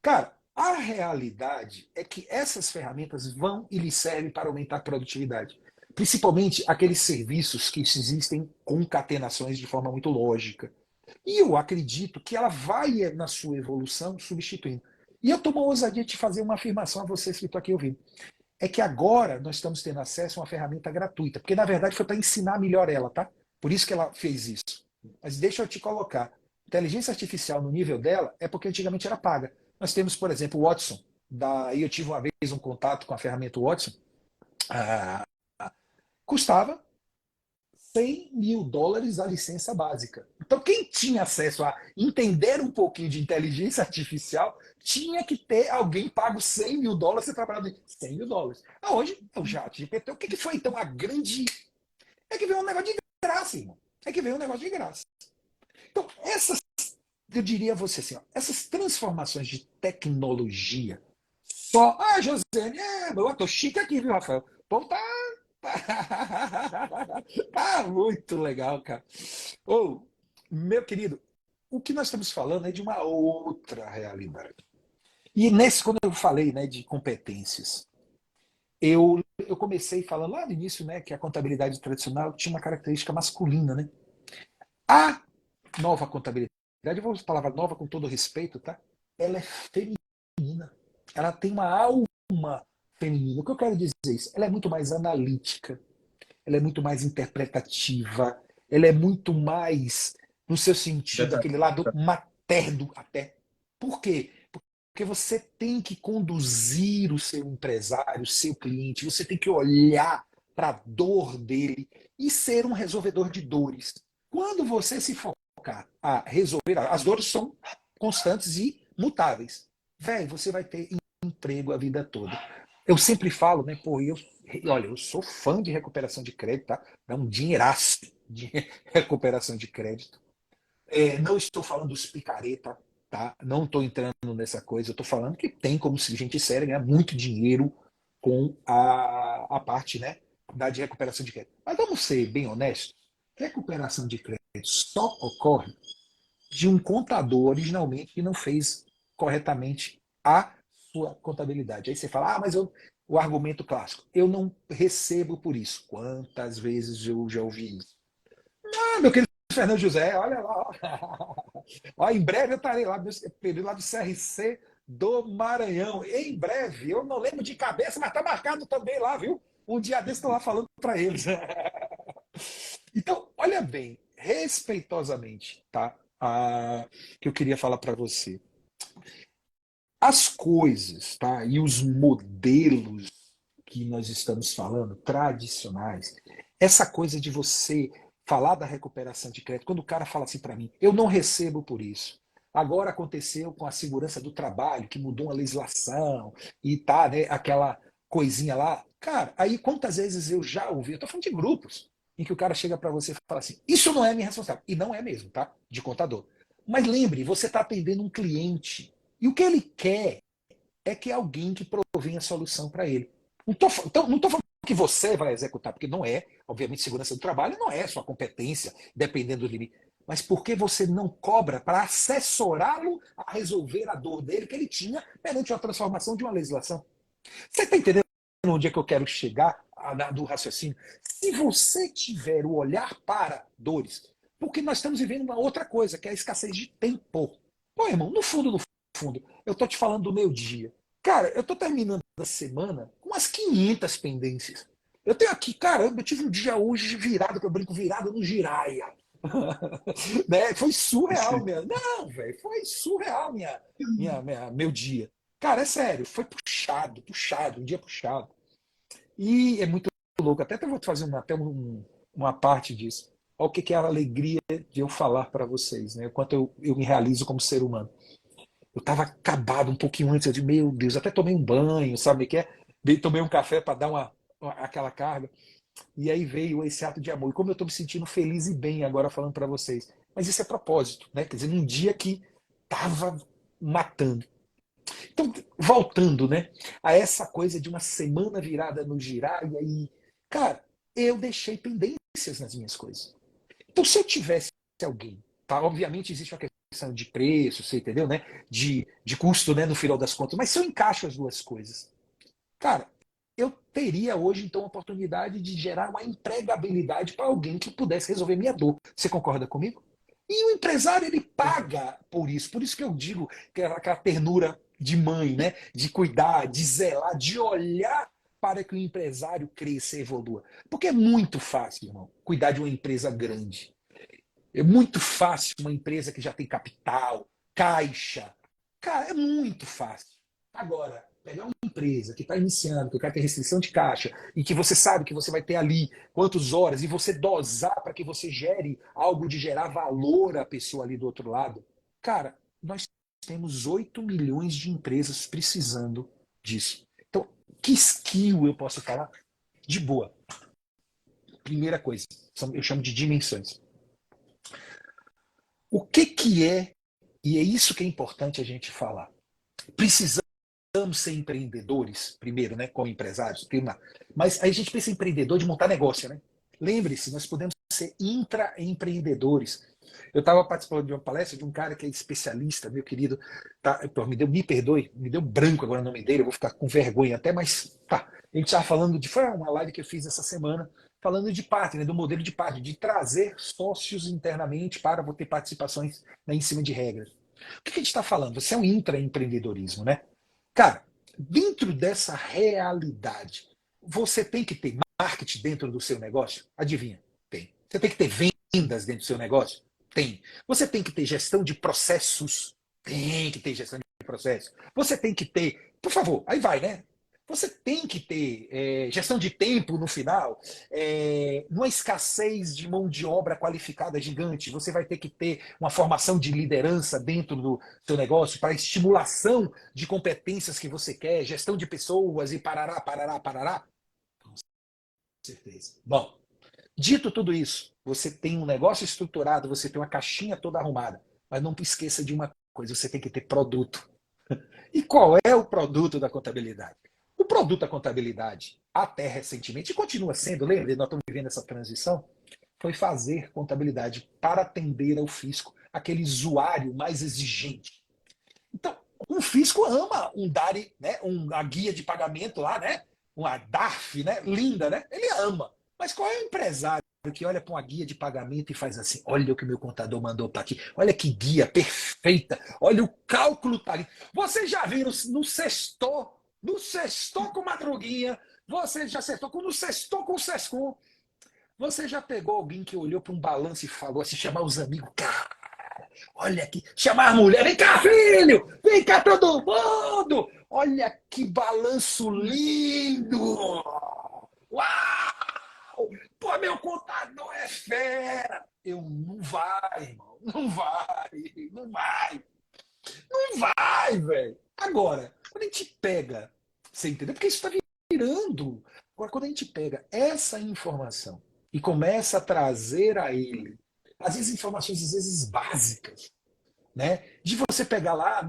Speaker 2: Cara, a realidade é que essas ferramentas vão e lhe servem para aumentar a produtividade. Principalmente aqueles serviços que existem concatenações de forma muito lógica. E eu acredito que ela vai, na sua evolução, substituindo. E eu tomo a ousadia de fazer uma afirmação a vocês que estão aqui ouvindo. É que agora nós estamos tendo acesso a uma ferramenta gratuita, porque na verdade foi para ensinar melhor ela, tá? Por isso que ela fez isso. Mas deixa eu te colocar. Inteligência artificial no nível dela é porque antigamente era paga. Nós temos, por exemplo, o Watson. Eu tive uma vez um contato com a ferramenta Watson. Ah, custava US$ 100.000 a licença básica. Então, quem tinha acesso a entender um pouquinho de inteligência artificial tinha que ter alguém pago US$ 100.000 e trabalhando em US$ 100.000. Hoje, o ChatGPT, o que foi então a grande. É que veio um negócio de graça, irmão. É que veio um negócio de graça. Então, eu diria a você assim, ó, essas transformações de tecnologia, só. Ah, Josiane, eu tô chique aqui, viu, Rafael? O povo tá. Tá muito legal, cara. Ô, meu querido, o que nós estamos falando é de uma outra realidade. E quando eu falei, né, de competências, eu comecei falando lá no início, né, que a contabilidade tradicional tinha uma característica masculina, né? A nova contabilidade, eu vou usar a palavra nova com todo respeito, tá? Ela é feminina. Ela tem uma alma feminina. O que eu quero dizer é isso? Ela é muito mais analítica, ela é muito mais interpretativa, ela é muito mais, no seu sentido,
Speaker 1: Detalhe.
Speaker 2: aquele lado materno até. Por quê? Porque você tem que conduzir o seu empresário, o seu cliente, você tem que olhar para a dor dele e ser um resolvedor de dores. Quando você se focar a resolver, as dores são constantes e mutáveis. Velho, você vai ter emprego a vida toda. Eu sempre falo, né, pô, olha, eu sou fã de recuperação de crédito, tá? Dá um dinheiraço de recuperação de crédito. Não estou falando dos picareta, tá? Não estou entrando nessa coisa. Eu estou falando que tem como se gente séria ganhar muito dinheiro com a parte, né, de recuperação de crédito. Mas vamos ser bem honestos. Recuperação de crédito só ocorre de um contador originalmente que não fez corretamente a sua contabilidade. Aí você fala, mas o argumento clássico, eu não recebo por isso. Quantas vezes eu já ouvi isso? Ah, meu querido Fernando José, olha lá. Ó, em breve eu estarei lá, lá do CRC do Maranhão. Em breve, eu não lembro de cabeça, mas está marcado também lá, viu? Um dia desse estou lá falando para eles. Então, olha bem, respeitosamente, tá? Que eu queria falar para você. As coisas, tá? E os modelos que nós estamos falando, tradicionais, essa coisa de você falar da recuperação de crédito, quando o cara fala assim para mim, eu não recebo por isso. Agora aconteceu com a segurança do trabalho, que mudou a legislação e tá, né, aquela coisinha lá. Cara, aí quantas vezes eu já ouvi, eu tô falando de grupos, em que o cara chega para você e fala assim, isso não é minha responsabilidade. E não é mesmo, tá? De contador. Mas lembre, você está atendendo um cliente. E o que ele quer é que alguém que provenha a solução para ele. Não estou falando que você vai executar, porque não é, obviamente, segurança do trabalho não é sua competência, dependendo do limite. Mas por que você não cobra para assessorá-lo a resolver a dor dele que ele tinha perante a transformação de uma legislação? Você está entendendo onde é que eu quero chegar do raciocínio? Se você tiver o olhar para dores, porque nós estamos vivendo uma outra coisa, que é a escassez de tempo. Pô, irmão, no fundo, eu tô te falando do meu dia. Cara, eu tô terminando a semana com umas 500 pendências. Eu tenho aqui, caramba, eu tive um dia hoje virado, que eu brinco, virado no giraia. Né? Foi surreal, minha. Não, velho, foi surreal meu dia. Cara, é sério, foi puxado, um dia puxado. E é muito louco. Até vou fazer uma parte disso. Olha o que é a alegria de eu falar para vocês, né? O quanto eu me realizo como ser humano. Eu estava acabado um pouquinho antes, eu disse, meu Deus, até tomei um banho, sabe o que é? Tomei um café para dar aquela carga. E aí veio esse ato de amor. E como eu estou me sentindo feliz e bem agora falando para vocês. Mas isso é propósito, né? Quer dizer, num dia que estava matando. Então, voltando, né, a essa coisa de uma semana virada no girar, e aí, cara, eu deixei pendências nas minhas coisas. Então, se eu tivesse alguém, tá? Obviamente existe uma questão de preço, você entendeu, né? De custo, né, no final das contas. Mas se eu encaixo as duas coisas, cara, eu teria hoje, então, a oportunidade de gerar uma empregabilidade para alguém que pudesse resolver minha dor. Você concorda comigo? E o empresário, ele paga por isso. Por isso que eu digo que é aquela ternura de mãe, né? De cuidar, de zelar, de olhar para que o empresário cresça e evolua. Porque é muito fácil, irmão, cuidar de uma empresa grande. É muito fácil uma empresa que já tem capital, caixa. Cara, é muito fácil. Agora, pegar uma empresa que está iniciando, que quer ter restrição de caixa, e que você sabe que você vai ter ali quantas horas, e você dosar para que você gere algo de gerar valor à pessoa ali do outro lado. Cara, nós temos 8 milhões de empresas precisando disso. Então, que skill eu posso falar? De boa. Primeira coisa, eu chamo de dimensões. O que é, e é isso que é importante a gente falar, precisamos ser empreendedores, primeiro, né, como empresários, mas aí a gente pensa em empreendedor de montar negócio, né? Lembre-se, nós podemos ser intraempreendedores. Eu estava participando de uma palestra de um cara que é especialista, meu querido, tá, me perdoe, me deu branco agora o nome dele, eu vou ficar com vergonha até, mas tá. A gente estava falando foi uma live que eu fiz essa semana, falando de parte, né, do modelo de parte, de trazer sócios internamente para ter participações, né, em cima de regras. O que a gente está falando? Você é um intraempreendedorismo, né? Cara, dentro dessa realidade, você tem que ter marketing dentro do seu negócio? Adivinha? Tem. Você tem que ter vendas dentro do seu negócio? Tem. Você tem que ter gestão de processos? Tem que ter gestão de processos. Você tem que ter, por favor, aí vai, né? Você tem que ter gestão de tempo no final, numa escassez de mão de obra qualificada gigante, você vai ter que ter uma formação de liderança dentro do seu negócio para estimulação de competências que você quer, gestão de pessoas e parará, parará, parará. Com certeza. Bom, dito tudo isso, você tem um negócio estruturado, você tem uma caixinha toda arrumada, mas não esqueça de uma coisa, você tem que ter produto. E qual é o produto da contabilidade? O produto da contabilidade, até recentemente, e continua sendo, lembra, nós estamos vivendo essa transição, foi fazer contabilidade para atender ao fisco, aquele usuário mais exigente. Então, um fisco ama um DARI, né, uma guia de pagamento lá, né, uma DARF, né, linda, né? Ele ama. Mas qual é o empresário que olha para uma guia de pagamento e faz assim: olha o que o meu contador mandou para aqui, olha que guia perfeita, olha o cálculo tá ali. Vocês já viram no sextou com Madruguinha, você já acertou no sextou com o Sescom, você já pegou alguém que olhou para um balanço e falou assim, chamar os amigos, cara, olha aqui, chamar a mulher, vem cá, filho, vem cá todo mundo, olha que balanço lindo, uau, pô, meu contador é fera. Eu, não vai, irmão, não vai, não vai, não vai, velho. Agora, quando a gente pega, você entendeu? Porque isso está virando. Agora, quando a gente pega essa informação e começa a trazer a ele, às vezes informações às vezes básicas, né? De você pegar lá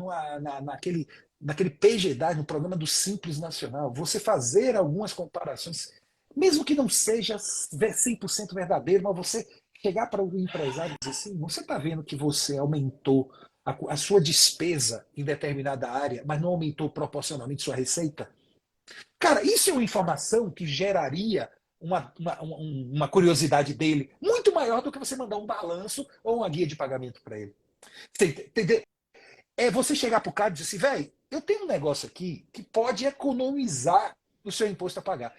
Speaker 2: naquele PGDA, no programa do Simples Nacional, você fazer algumas comparações, mesmo que não seja 100% verdadeiro, mas você chegar para o empresário e dizer assim, você está vendo que você aumentou a sua despesa em determinada área, mas não aumentou proporcionalmente sua receita? Cara, isso é uma informação que geraria uma curiosidade dele muito maior do que você mandar um balanço ou uma guia de pagamento para ele. Você entendeu? É você chegar pro cara e dizer assim, velho, eu tenho um negócio aqui que pode economizar o seu imposto a pagar.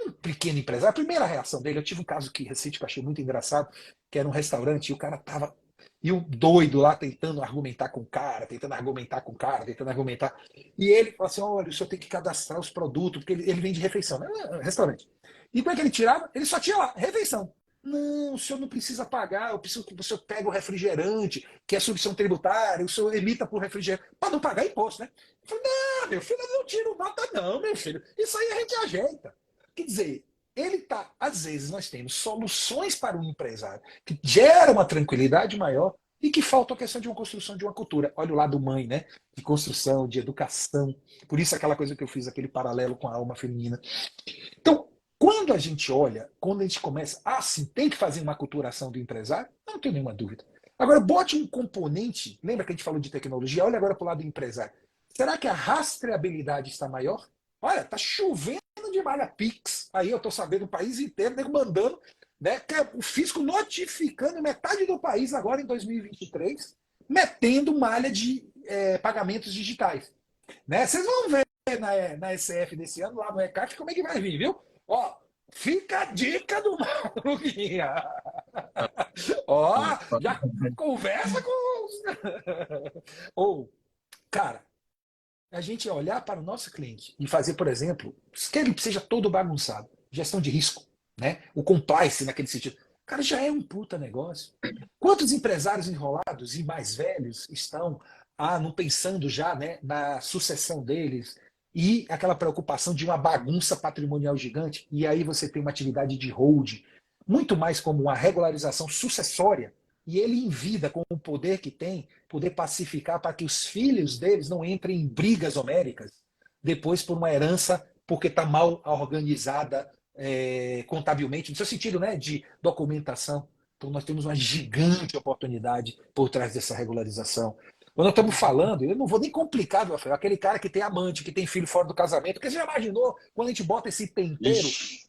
Speaker 2: Um pequeno empresário, a primeira reação dele, eu tive um caso que recente que eu achei muito engraçado, que era um restaurante e o cara tava. E o doido lá tentando argumentar com o cara, tentando argumentar com o cara, tentando argumentar. E ele fala assim: olha, o senhor tem que cadastrar os produtos, porque ele vende refeição, né? Restaurante. E como é que ele tirava? Ele só tinha lá, refeição. Não, o senhor não precisa pagar, eu preciso que o senhor pegue o refrigerante, que é substituição tributária, o senhor emita por refrigerante, para não pagar imposto, né? Eu falei, não, meu filho, eu não tiro nota, não, meu filho. Isso aí a gente ajeita. Quer dizer, ele tá, às vezes nós temos soluções para o empresário que geram uma tranquilidade maior e que falta a questão de uma construção de uma cultura. Olha o lado mãe, né? De construção, de educação. Por isso aquela coisa que eu fiz, aquele paralelo com a alma feminina. Então, quando a gente olha, quando a gente começa, sim, tem que fazer uma aculturação do empresário, não tenho nenhuma dúvida. Agora, bote um componente, lembra que a gente falou de tecnologia? Olha agora para o lado do empresário. Será que a rastreabilidade está maior? Olha, está chovendo de malha Pix. Aí eu estou sabendo o país inteiro, nego mandando, né? O fisco notificando metade do país agora em 2023, metendo malha de pagamentos digitais. Né? Vocês vão ver na SF desse ano, lá no ECAF, como é que vai vir, viu? Ó, fica a dica do Maluquinha. Ó, já conversa com os... Ou, cara, a gente olhar para o nosso cliente e fazer, por exemplo, que ele seja todo bagunçado, gestão de risco, né? O compliance naquele sentido. Cara, já é um puta negócio. Quantos empresários enrolados e mais velhos estão não pensando já, né, na sucessão deles e aquela preocupação de uma bagunça patrimonial gigante? E aí você tem uma atividade de hold, muito mais como uma regularização sucessória, e ele em vida, com o poder que tem, poder pacificar para que os filhos deles não entrem em brigas homéricas, depois por uma herança, porque está mal organizada contabilmente, no seu sentido, né, de documentação. Então nós temos uma gigante oportunidade por trás dessa regularização. Quando nós estamos falando, eu não vou nem complicar, Rafael, aquele cara que tem amante, que tem filho fora do casamento, porque você já imaginou quando a gente bota esse tempero?
Speaker 1: Ixi.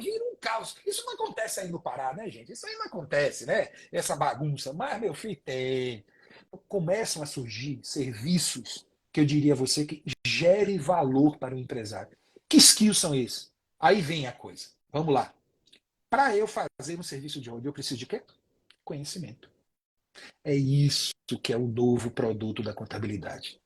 Speaker 2: Vira um caos. Isso não acontece aí no Pará, né, gente? Isso aí não acontece, né? Essa bagunça. Mas, meu filho, tem. Começam a surgir serviços que eu diria a você que gere valor para o empresário. Que skills são esses? Aí vem a coisa. Vamos lá. Para eu fazer um serviço de hold, eu preciso de quê? Conhecimento. É isso que é o novo produto da contabilidade.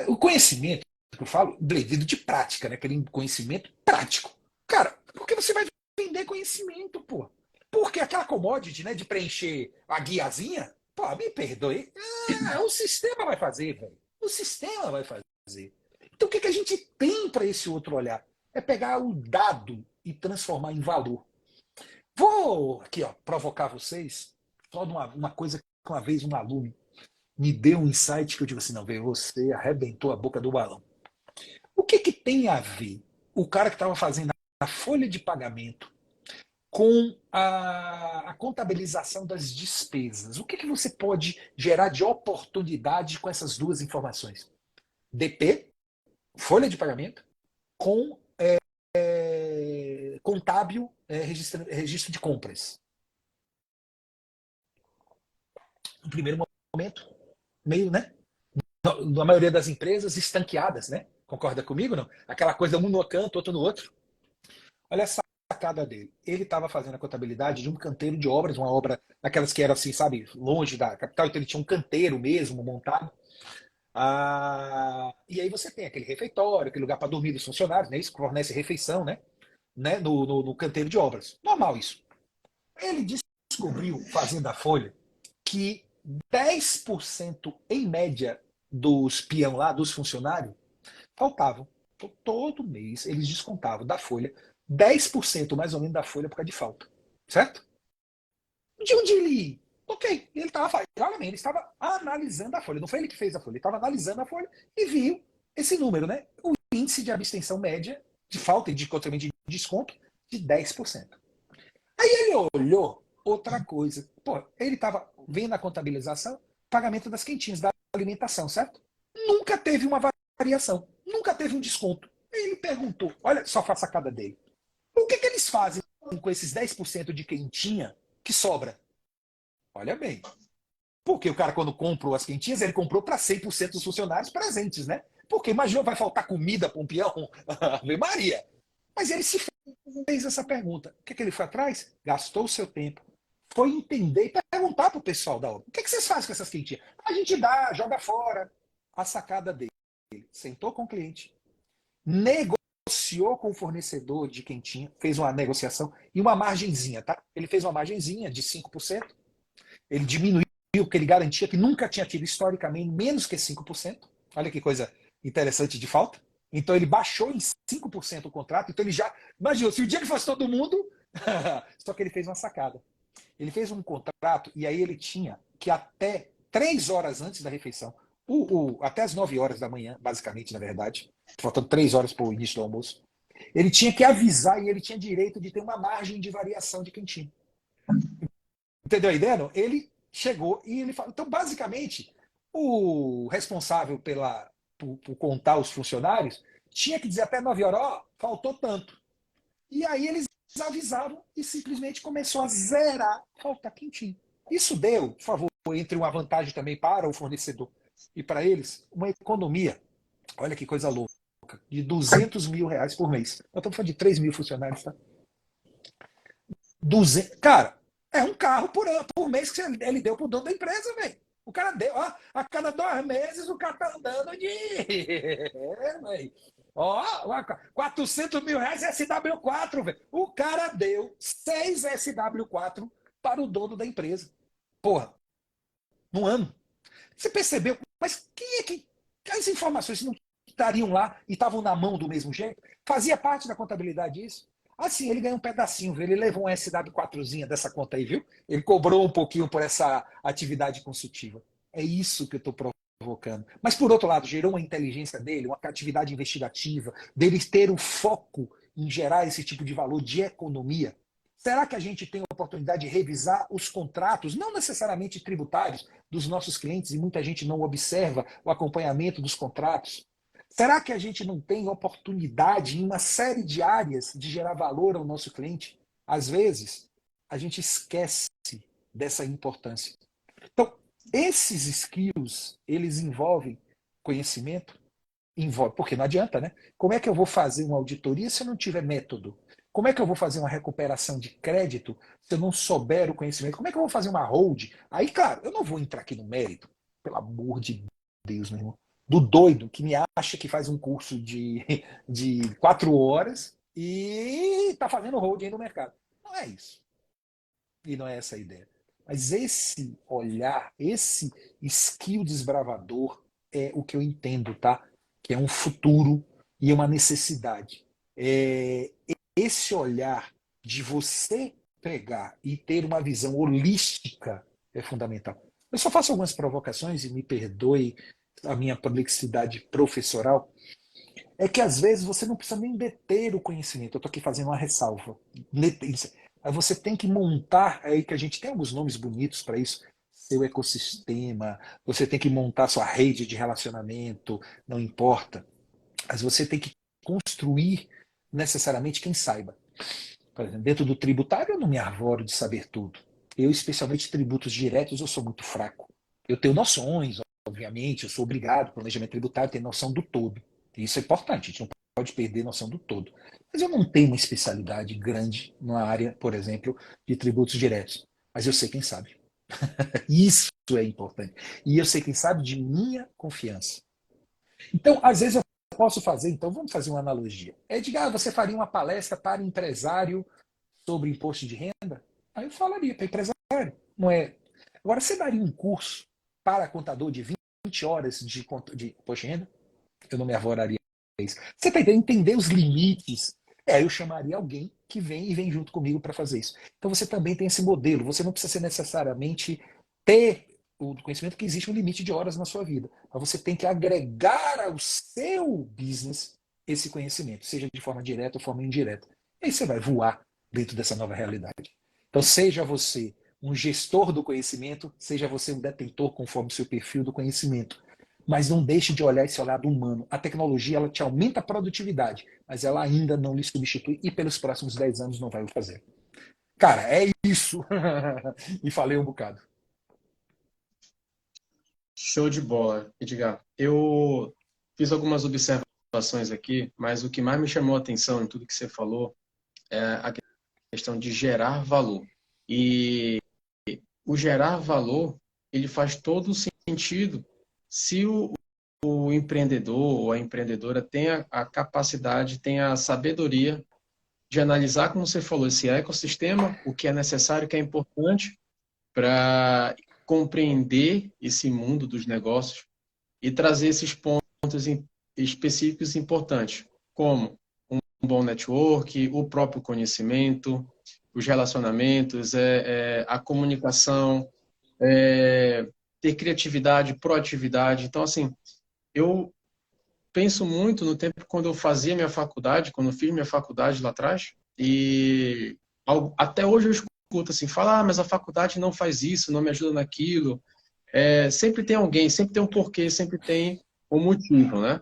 Speaker 2: O conhecimento, que eu falo, devido de prática, né? Aquele conhecimento prático. Cara, porque você vai vender conhecimento, pô. Porque aquela commodity, né, de preencher a guiazinha, pô, me perdoe. O sistema vai fazer, velho. O sistema vai fazer. Então o que a gente tem para esse outro olhar? É pegar o dado e transformar em valor. Vou aqui, ó, provocar vocês só de uma coisa que uma vez um aluno me deu um insight que eu digo assim, não, velho, você arrebentou a boca do balão. O que tem a ver o cara que estava fazendo a folha de pagamento com a contabilização das despesas? O que você pode gerar de oportunidade com essas duas informações? DP, folha de pagamento, com contábil, registro de compras. No primeiro momento, meio, né? Na maioria das empresas, estanqueadas, né? Concorda comigo, não? Aquela coisa um no canto, outro no outro. Olha a sacada dele. Ele estava fazendo a contabilidade de um canteiro de obras, uma obra daquelas que era assim, sabe, longe da capital, então ele tinha um canteiro mesmo montado. E aí você tem aquele refeitório, aquele lugar para dormir dos funcionários, né? Isso fornece refeição, né? No canteiro de obras. Normal isso. Ele descobriu, fazendo a folha, que 10% em média dos peão lá, dos funcionários, faltavam. Então, todo mês eles descontavam da folha 10% mais ou menos da folha por causa de falta. Certo? De onde ele. Ok, ele estava ele estava analisando a folha. Não foi ele que fez a folha, ele estava analisando a folha e viu esse número, né? O índice de abstenção média de falta e de desconto de 10%. Aí ele olhou outra coisa. Pô, ele estava vendo a contabilização, pagamento das quentinhas, da alimentação, certo? Nunca teve uma variação, nunca teve um desconto. Aí ele perguntou, olha só a sacada dele. O que eles fazem com esses 10% de quentinha que sobra? Olha bem. Porque o cara, quando comprou as quentinhas, ele comprou para 100% dos funcionários presentes, né? Porque imagina, vai faltar comida para um peão? Ave Maria. Mas ele se fez essa pergunta. O que ele foi atrás? Gastou o seu tempo, foi entender e perguntar para o pessoal da obra: o que, é que vocês fazem com essas quentinhas? A gente dá, joga fora. A sacada dele: sentou com o cliente, negociou com o fornecedor de quentinha, fez uma negociação e uma margenzinha, tá? Ele fez uma margenzinha de 5%, ele diminuiu, porque ele garantia que nunca tinha tido historicamente menos que 5%. Olha que coisa interessante de falta. Então ele baixou em 5% o contrato, então ele já. Imagina, se o dia que fosse todo mundo. Só que ele fez uma sacada. Ele fez um contrato e aí ele tinha que até 3 horas antes da refeição, até as 9 horas da manhã, basicamente, na verdade, faltando 3 horas para o início do almoço, ele tinha que avisar e ele tinha direito de ter uma margem de variação de quentinha. Entendeu a ideia? Não? Ele chegou e ele falou. Então, basicamente, o responsável por contar os funcionários tinha que dizer até 9 horas: ó, faltou tanto. E aí eles avisavam e simplesmente começou a zerar, falta quentinho. Isso deu, por favor, entre uma vantagem também para o fornecedor e para eles, uma economia, olha que coisa louca, de R$ 200 mil por mês. Nós estamos falando de 3 mil funcionários, tá? 200, cara, é um carro por mês que ele deu pro dono da empresa, velho. O cara deu, ó, a cada 2 meses o cara tá andando de. É, velho. Ó, R$ 400 mil SW4, velho. O cara deu 6 SW4 para o dono da empresa. Porra, no ano. Você percebeu? Mas quem é que. As informações não estariam lá e estavam na mão do mesmo jeito? Fazia parte da contabilidade isso? Assim, ele ganhou um pedacinho, viu? Ele levou um SW4zinha dessa conta aí, viu? Ele cobrou um pouquinho por essa atividade consultiva. É isso que eu estou provocando. Mas, por outro lado, gerou uma inteligência dele, uma atividade investigativa, dele ter o foco em gerar esse tipo de valor de economia. Será que a gente tem a oportunidade de revisar os contratos, não necessariamente tributários, dos nossos clientes, e muita gente não observa o acompanhamento dos contratos? Será que a gente não tem oportunidade em uma série de áreas de gerar valor ao nosso cliente? Às vezes, a gente esquece dessa importância. Então, esses skills, eles envolvem conhecimento, porque não adianta, né? Como é que eu vou fazer uma auditoria se eu não tiver método? Como é que eu vou fazer uma recuperação de crédito se eu não souber o conhecimento? Como é que eu vou fazer uma hold? Aí, claro, eu não vou entrar aqui no mérito, pelo amor de Deus, meu irmão, do doido que me acha que faz um curso de 4 horas e está fazendo holding no mercado. Não é isso. E não é essa a ideia. Mas esse olhar, esse skill desbravador é o que eu entendo, tá? Que é um futuro e uma necessidade. É, esse olhar de você pegar e ter uma visão holística é fundamental. Eu só faço algumas provocações e me perdoe a minha prolixidade professoral, é que às vezes você não precisa nem deter o conhecimento. Eu estou aqui fazendo uma ressalva. Aí você tem que montar, aí que a gente tem alguns nomes bonitos para isso, seu ecossistema, você tem que montar sua rede de relacionamento, não importa. Mas você tem que construir necessariamente quem saiba. Por exemplo, dentro do tributário eu não me arvoro de saber tudo. Eu, especialmente tributos diretos, eu sou muito fraco. Eu tenho noções, obviamente, eu sou obrigado, planejamento tributário, ter noção do todo. Isso é importante, a gente não pode perder noção do todo. Mas eu não tenho uma especialidade grande na área, por exemplo, de tributos diretos. Mas eu sei quem sabe. Isso é importante. E eu sei quem sabe de minha confiança. Então, às vezes eu posso fazer, então vamos fazer uma analogia. É de, você faria uma palestra para empresário sobre imposto de renda? Aí eu falaria para empresário, não é? Agora, você daria um curso para contador de 20 horas de imposto de renda? Eu não me arvoraria a isso. Você está entendendo? Entender os limites. Eu chamaria alguém que vem junto comigo para fazer isso. Então você também tem esse modelo. Você não precisa ser necessariamente ter o conhecimento que existe um limite de horas na sua vida. Mas você tem que agregar ao seu business esse conhecimento, seja de forma direta ou forma indireta. E aí você vai voar dentro dessa nova realidade. Então seja você um gestor do conhecimento, seja você um detentor conforme o seu perfil do conhecimento. Mas não deixe de olhar esse lado humano. A tecnologia ela te aumenta a produtividade, mas ela ainda não lhe substitui e pelos próximos 10 anos não vai o fazer. Cara, é isso. E falei um bocado.
Speaker 1: Show de bola, Edgar. Eu fiz algumas observações aqui, mas o que mais me chamou a atenção em tudo que você falou é a questão de gerar valor. E o gerar valor, ele faz todo o sentido se o empreendedor ou a empreendedora tem a capacidade, tem a sabedoria de analisar, como você falou, esse ecossistema, o que é necessário, o que é importante para compreender esse mundo dos negócios e trazer esses pontos específicos importantes, como um bom network, o próprio conhecimento, os relacionamentos, a comunicação, ter criatividade, proatividade. Então, assim, eu penso muito no tempo quando eu fazia minha faculdade, quando eu fiz minha faculdade lá atrás, e até hoje eu escuto assim, falar, mas a faculdade não faz isso, não me ajuda naquilo. Sempre tem alguém, sempre tem um porquê, sempre tem um motivo, né?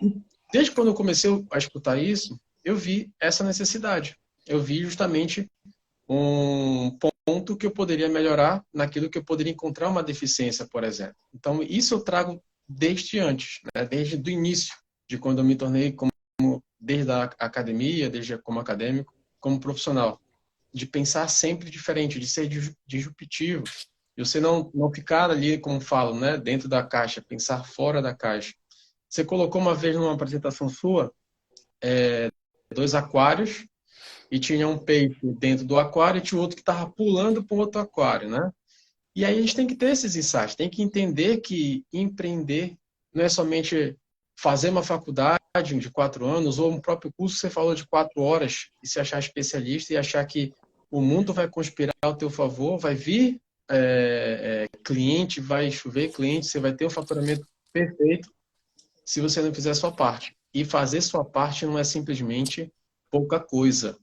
Speaker 1: E desde quando eu comecei a escutar isso, eu vi essa necessidade. Eu vi justamente um ponto que eu poderia melhorar naquilo que eu poderia encontrar uma deficiência, por exemplo. Então, isso eu trago desde antes, né? Desde o início, de quando eu me tornei desde a academia, desde como acadêmico, como profissional, de pensar sempre diferente, de ser disruptivo, de você não ficar ali, como falo, né, dentro da caixa, pensar fora da caixa. Você colocou uma vez numa apresentação sua, dois aquários, e tinha um peixe dentro do aquário e tinha outro que estava pulando para o outro aquário, né? E aí a gente tem que ter esses insights, tem que entender que empreender não é somente fazer uma faculdade de 4 anos ou um próprio curso que você falou de 4 horas e se achar especialista e achar que o mundo vai conspirar ao teu favor, vai vir cliente, vai chover cliente, você vai ter o faturamento perfeito se você não fizer a sua parte. E fazer sua parte não é simplesmente pouca coisa.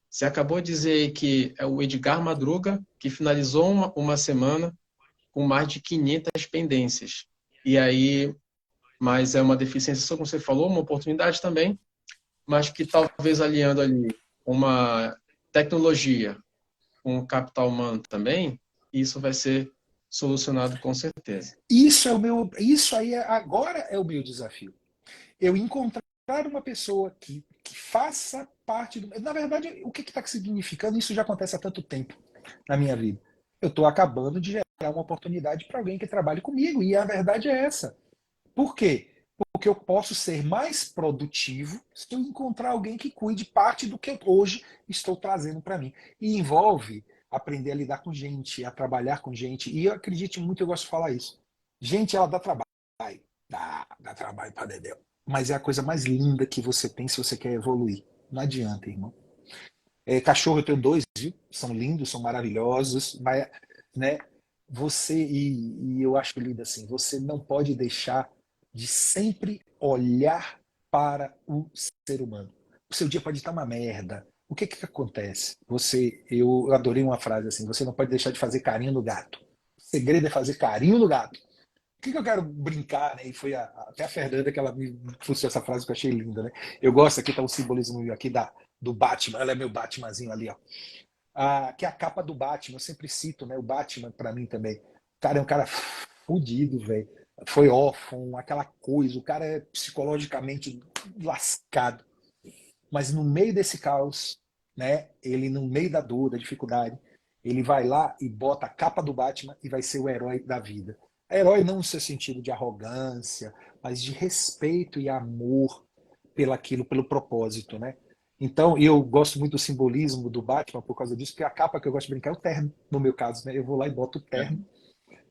Speaker 1: Você acabou de dizer aí que é o Edgar Madruga que finalizou uma semana com mais de 500 pendências. E aí, mas é uma deficiência, só como você falou, uma oportunidade também, mas que talvez aliando ali uma tecnologia com um capital humano também, isso vai ser solucionado com certeza.
Speaker 2: Isso aí agora é o meu desafio. Eu encontrar uma pessoa que faça parte do. Na verdade, o que está significando? Isso já acontece há tanto tempo na minha vida. Eu estou acabando de gerar uma oportunidade para alguém que trabalhe comigo, e a verdade é essa. Por quê? Porque eu posso ser mais produtivo se eu encontrar alguém que cuide parte do que eu hoje estou trazendo para mim. E envolve aprender a lidar com gente, a trabalhar com gente. E eu acredito muito, eu gosto de falar isso. Gente, ela dá trabalho. Dá trabalho para Dedéu. Mas é a coisa mais linda que você tem se você quer evoluir. Não adianta, irmão. Cachorro eu tenho dois, viu? São lindos, são maravilhosos, mas, né? E eu acho lindo assim, você não pode deixar de sempre olhar para o ser humano. O seu dia pode estar uma merda. O que acontece? Eu adorei uma frase assim, você não pode deixar de fazer carinho no gato. O segredo é fazer carinho no gato. O que eu quero brincar, né? E foi até a Fernanda que ela me trouxe essa frase que eu achei linda, né? Eu gosto, aqui tá o simbolismo aqui do Batman, ela é meu Batmanzinho ali, ó. Que é a capa do Batman, eu sempre cito, né? O Batman pra mim também. O cara é um cara fudido, velho. Foi órfão, aquela coisa, o cara é psicologicamente lascado. Mas no meio desse caos, né? Ele no meio da dor, da dificuldade, ele vai lá e bota a capa do Batman e vai ser o herói da vida. Herói não no seu sentido de arrogância, mas de respeito e amor pelo propósito, né? Então, eu gosto muito do simbolismo do Batman por causa disso, porque a capa que eu gosto de brincar é o terno, no meu caso, né? Eu vou lá e boto o terno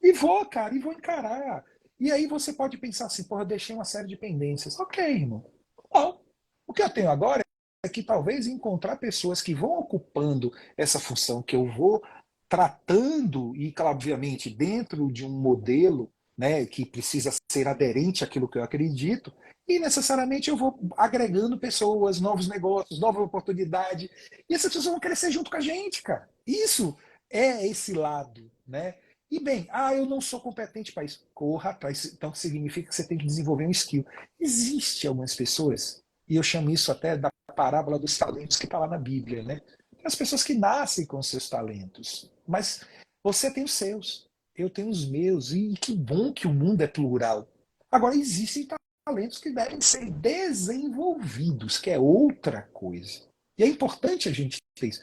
Speaker 2: e vou, cara, e vou encarar. E aí você pode pensar assim, porra, eu deixei uma série de pendências. Ok, irmão. Bom, o que eu tenho agora é que talvez encontrar pessoas que vão ocupando essa função que eu vou tratando, e claro, obviamente dentro de um modelo, né, que precisa ser aderente àquilo que eu acredito, e necessariamente eu vou agregando pessoas, novos negócios, nova oportunidade, e essas pessoas vão crescer junto com a gente, cara. Isso é esse lado, né? E bem, eu não sou competente para isso. Corra atrás. Então significa que você tem que desenvolver um skill. Existe algumas pessoas, e eu chamo isso até da parábola dos talentos que está lá na Bíblia, né? As pessoas que nascem com seus talentos, mas você tem os seus, eu tenho os meus, e que bom que o mundo é plural. Agora, existem talentos que devem ser desenvolvidos, que é outra coisa. E é importante a gente ter isso.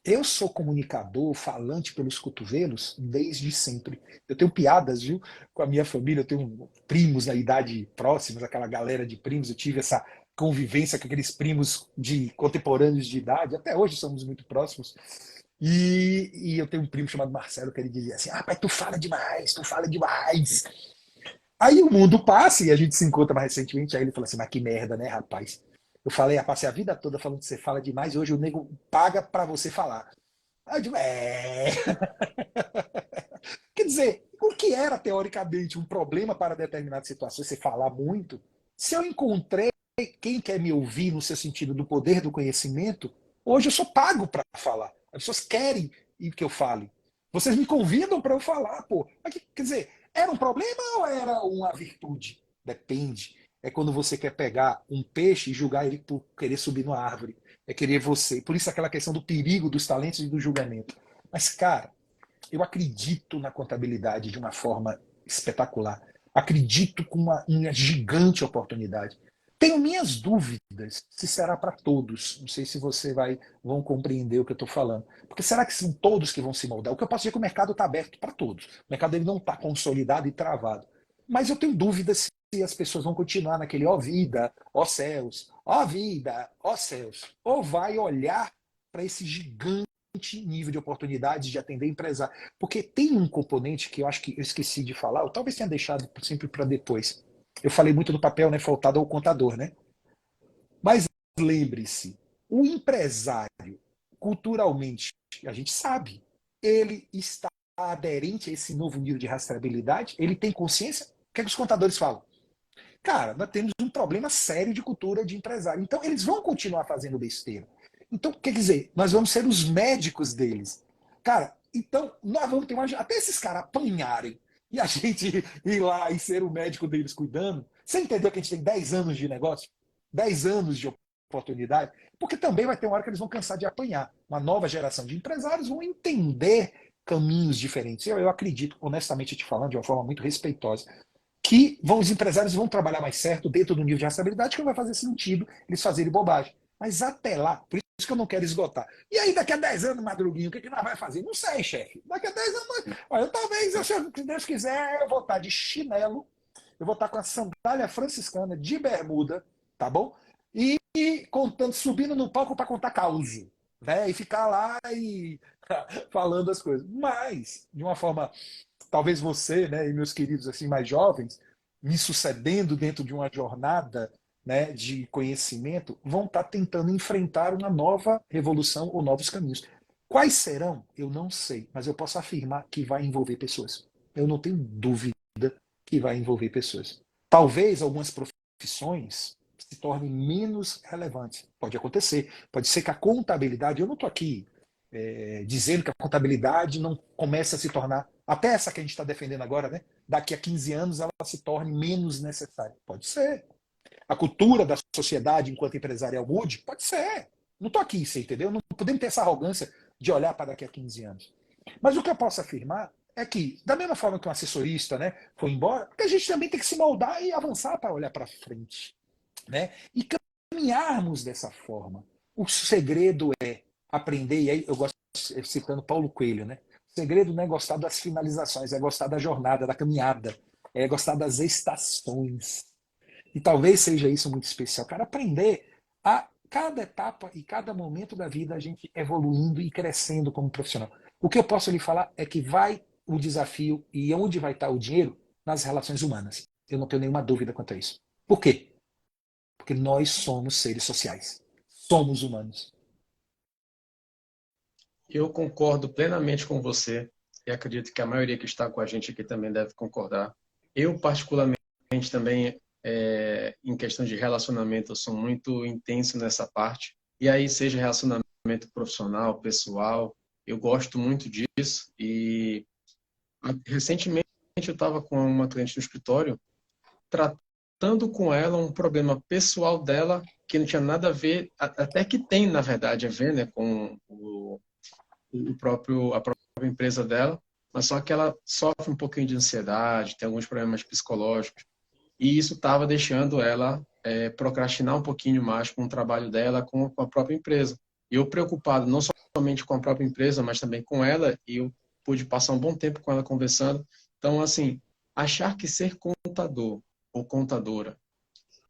Speaker 2: Eu sou comunicador, falante pelos cotovelos desde sempre. Eu tenho piadas, viu, com a minha família. Eu tenho primos na idade próxima, aquela galera de primos. Eu tive essa convivência com aqueles primos de contemporâneos de idade. Até hoje somos muito próximos. E eu tenho um primo chamado Marcelo que ele dizia assim: ah, pai, tu fala demais, tu fala demais. Aí o mundo passa e a gente se encontra mais recentemente. Aí ele falou assim: mas que merda, né, rapaz? Eu falei, passei a vida toda falando que você fala demais e hoje o nego paga pra você falar. Aí eu digo, Quer dizer, o que era teoricamente um problema para determinadas situações, você falar muito, se eu encontrei quem quer me ouvir no seu sentido do poder do conhecimento, hoje eu sou pago para falar. As pessoas querem que eu fale. Vocês me convidam para eu falar, pô. Quer dizer, era um problema ou era uma virtude? Depende. É quando você quer pegar um peixe e julgar ele por querer subir numa árvore. É querer você. Por isso aquela questão do perigo dos talentos e do julgamento. Mas, cara, eu acredito na contabilidade de uma forma espetacular. Acredito com uma gigante oportunidade. Tenho minhas dúvidas se será para todos. Não sei se vão compreender o que eu estou falando. Porque será que são todos que vão se moldar? O que eu posso dizer é que o mercado está aberto para todos. O mercado ele não está consolidado e travado. Mas eu tenho dúvidas se as pessoas vão continuar naquele ó vida, ó céus, ó vida, ó céus. Ou vai olhar para esse gigante nível de oportunidades de atender empresário. Porque tem um componente que eu acho que eu esqueci de falar, ou talvez tenha deixado sempre para depois. Eu falei muito do papel, né, faltado ao contador, né? Mas lembre-se, o empresário, culturalmente, a gente sabe, ele está aderente a esse novo nível de rastreabilidade, ele tem consciência. O que é que os contadores falam? Cara, nós temos um problema sério de cultura de empresário. Então, eles vão continuar fazendo besteira. Então, quer dizer, nós vamos ser os médicos deles. Cara, então, nós vamos ter uma. Até esses caras apanharem e a gente ir lá e ser o médico deles cuidando. Você entendeu que a gente tem 10 anos de negócio? 10 anos de oportunidade? Porque também vai ter uma hora que eles vão cansar de apanhar. Uma nova geração de empresários vão entender caminhos diferentes. Eu acredito, honestamente te falando, de uma forma muito respeitosa, que os empresários vão trabalhar mais certo dentro do nível de rastreabilidade, que não vai fazer sentido eles fazerem bobagem. Mas até lá, por isso que eu não quero esgotar. E aí, daqui a 10 anos, Madruguinho, o que, que nós vamos fazer? Não sei, chefe. Daqui a 10 anos, olha, talvez, se Deus quiser, eu vou estar de chinelo, eu vou estar com a sandália franciscana de bermuda, tá bom? E contando, subindo no palco para contar causo, né? E ficar lá e falando as coisas. Mas, de uma forma talvez você, né, e meus queridos assim mais jovens, me sucedendo dentro de uma jornada, né, de conhecimento, vão estar tentando enfrentar uma nova revolução ou novos caminhos. Quais serão? Eu não sei, mas eu posso afirmar que vai envolver pessoas. Eu não tenho dúvida que vai envolver pessoas. Talvez algumas profissões se tornem menos relevantes. Pode acontecer. Pode ser que a contabilidade, eu não estou aqui dizendo que a contabilidade não comece a se tornar, até essa que a gente está defendendo agora, né? Daqui a 15 anos ela se torne menos necessária. Pode ser. A cultura da sociedade enquanto empresarial mude? Pode ser. Não estou aqui, você entendeu? Não podemos ter essa arrogância de olhar para daqui a 15 anos. Mas o que eu posso afirmar é que, da mesma forma que um assessorista, né, foi embora, a gente também tem que se moldar e avançar para olhar para frente, né? E caminharmos dessa forma. O segredo é aprender, e aí eu gosto citando Paulo Coelho, né? O segredo não é gostar das finalizações, é gostar da jornada, da caminhada, é gostar das estações. E talvez seja isso muito especial, cara, aprender a cada etapa e cada momento da vida a gente evoluindo e crescendo como profissional. O que eu posso lhe falar é que vai o desafio e onde vai estar o dinheiro nas relações humanas. Eu não tenho nenhuma dúvida quanto a isso. Por quê? Porque nós somos seres sociais. Somos humanos.
Speaker 1: Eu concordo plenamente com você e acredito que a maioria que está com a gente aqui também deve concordar. Eu, particularmente, também, em questão de relacionamento, eu sou muito intenso nessa parte. E aí, seja relacionamento profissional, pessoal, eu gosto muito disso. E recentemente eu estava com uma cliente no escritório, tratando com ela um problema pessoal dela que não tinha nada a ver, até que tem, na verdade, a ver, né, com a própria empresa dela, mas só que ela sofre um pouquinho de ansiedade, tem alguns problemas psicológicos, e isso estava deixando ela procrastinar um pouquinho mais com o trabalho dela, com a própria empresa. E eu preocupado não somente com a própria empresa, mas também com ela, e eu pude passar um bom tempo com ela conversando. Então, assim, achar que ser contador ou contadora,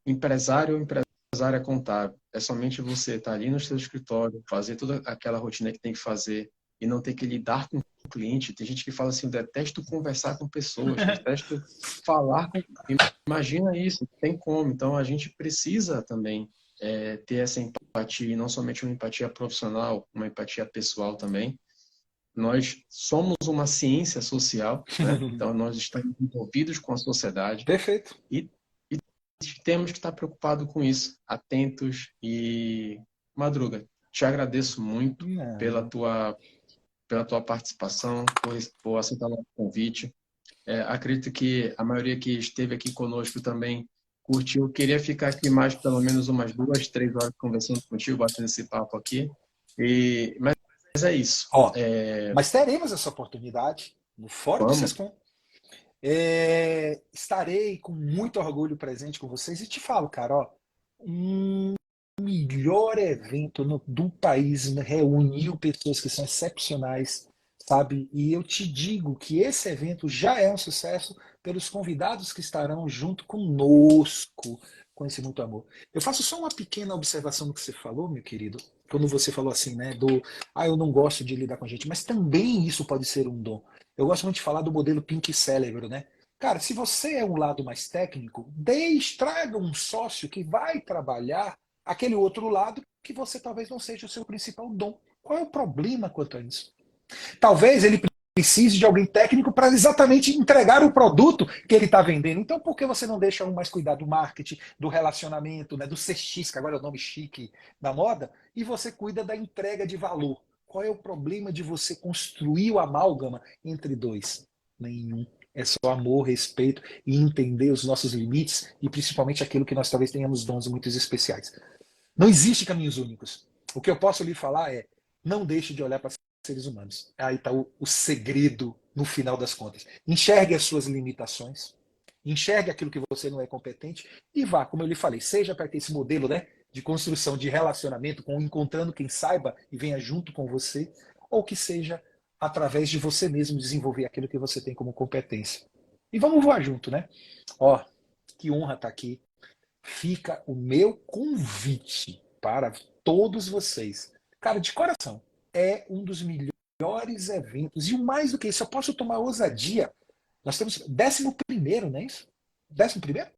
Speaker 1: empresário ou empresária contábil, é somente você estar ali no seu escritório, fazer toda aquela rotina que tem que fazer e não ter que lidar com o cliente. Tem gente que fala assim, detesto conversar com pessoas, detesto falar com... Imagina isso, tem como. Então, a gente precisa também ter essa empatia, e não somente uma empatia profissional, uma empatia pessoal também. Nós somos uma ciência social, né? Então, nós estamos envolvidos com a sociedade
Speaker 2: Perfeito.
Speaker 1: e temos que estar preocupados com isso, atentos e... Madruga, te agradeço muito
Speaker 2: Não.
Speaker 1: pela tua participação, por aceitar o nosso convite. Acredito que a maioria que esteve aqui conosco também curtiu. Eu queria ficar aqui mais pelo menos umas 2, 3 horas conversando contigo, batendo esse papo aqui. Mas é isso.
Speaker 2: Ó, mas teremos essa oportunidade no Fórum do
Speaker 1: Vamos.
Speaker 2: Sescom. Estarei com muito orgulho presente com vocês e te falo, cara, ó, um melhor evento do país, né, reuniu pessoas que são excepcionais, sabe? E eu te digo que esse evento já é um sucesso pelos convidados que estarão junto conosco, com esse muito amor. Eu faço só uma pequena observação no que você falou, meu querido, quando você falou assim, né, eu não gosto de lidar com a gente, mas também isso pode ser um dom. Eu gosto muito de falar do modelo Pink Cérebro, né? Cara, se você é um lado mais técnico, traga um sócio que vai trabalhar aquele outro lado que você talvez não seja o seu principal dom. Qual é o problema quanto a isso? Talvez ele precise de alguém técnico para exatamente entregar o produto que ele está vendendo. Então, por que você não deixa um mais cuidar do marketing, do relacionamento, né, do CX, que agora é o nome chique da moda, e você cuida da entrega de valor? Qual é o problema de você construir o amálgama entre dois? Nenhum. É só amor, respeito e entender os nossos limites e principalmente aquilo que nós talvez tenhamos dons muito especiais. Não existe caminhos únicos. O que eu posso lhe falar é: não deixe de olhar para seres humanos. Aí está o segredo no final das contas. Enxergue as suas limitações, enxergue aquilo que você não é competente e vá, como eu lhe falei, seja para ter esse modelo, né, de construção de relacionamento, com encontrando quem saiba e venha junto com você, ou que seja através de você mesmo desenvolver aquilo que você tem como competência. E vamos voar junto, né? Ó, que honra estar aqui. Fica o meu convite para todos vocês. Cara, de coração, é um dos melhores eventos. E o mais do que isso, eu posso tomar ousadia. Nós temos 11º, não é isso? 11º?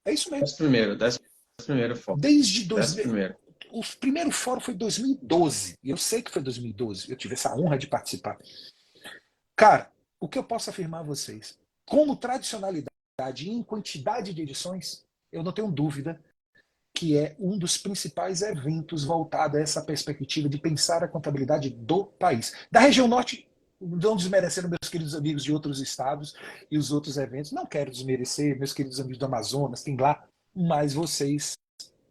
Speaker 2: É isso mesmo.
Speaker 1: Décimo primeiro foco.
Speaker 2: Desde
Speaker 1: Décimo
Speaker 2: 2000.
Speaker 1: primeiro.
Speaker 2: O primeiro fórum foi em 2012. Eu sei que foi 2012. Eu tive essa honra de participar. Cara, o que eu posso afirmar a vocês? Como tradicionalidade e em quantidade de edições, eu não tenho dúvida que é um dos principais eventos voltado a essa perspectiva de pensar a contabilidade do país. Da região norte, não desmerecendo meus queridos amigos de outros estados e os outros eventos, não quero desmerecer meus queridos amigos do Amazonas, tem lá, mas vocês,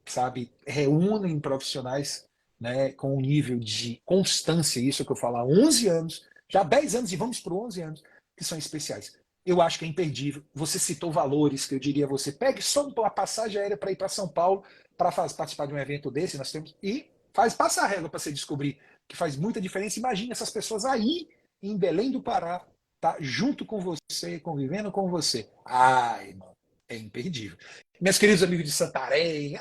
Speaker 2: sabe, reúnem profissionais, né, com um nível de constância, isso é o que eu falo há 11 anos, já há 10 anos e vamos para 11 anos, que são especiais. Eu acho que é imperdível. Você citou valores que eu diria a você. Pegue só uma passagem aérea para ir para São Paulo para participar de um evento desse. Nós temos e passa a régua para você descobrir que faz muita diferença. Imagine essas pessoas aí em Belém do Pará, tá junto com você, convivendo com você. Ai, irmão, é imperdível. Meus queridos amigos de Santarém,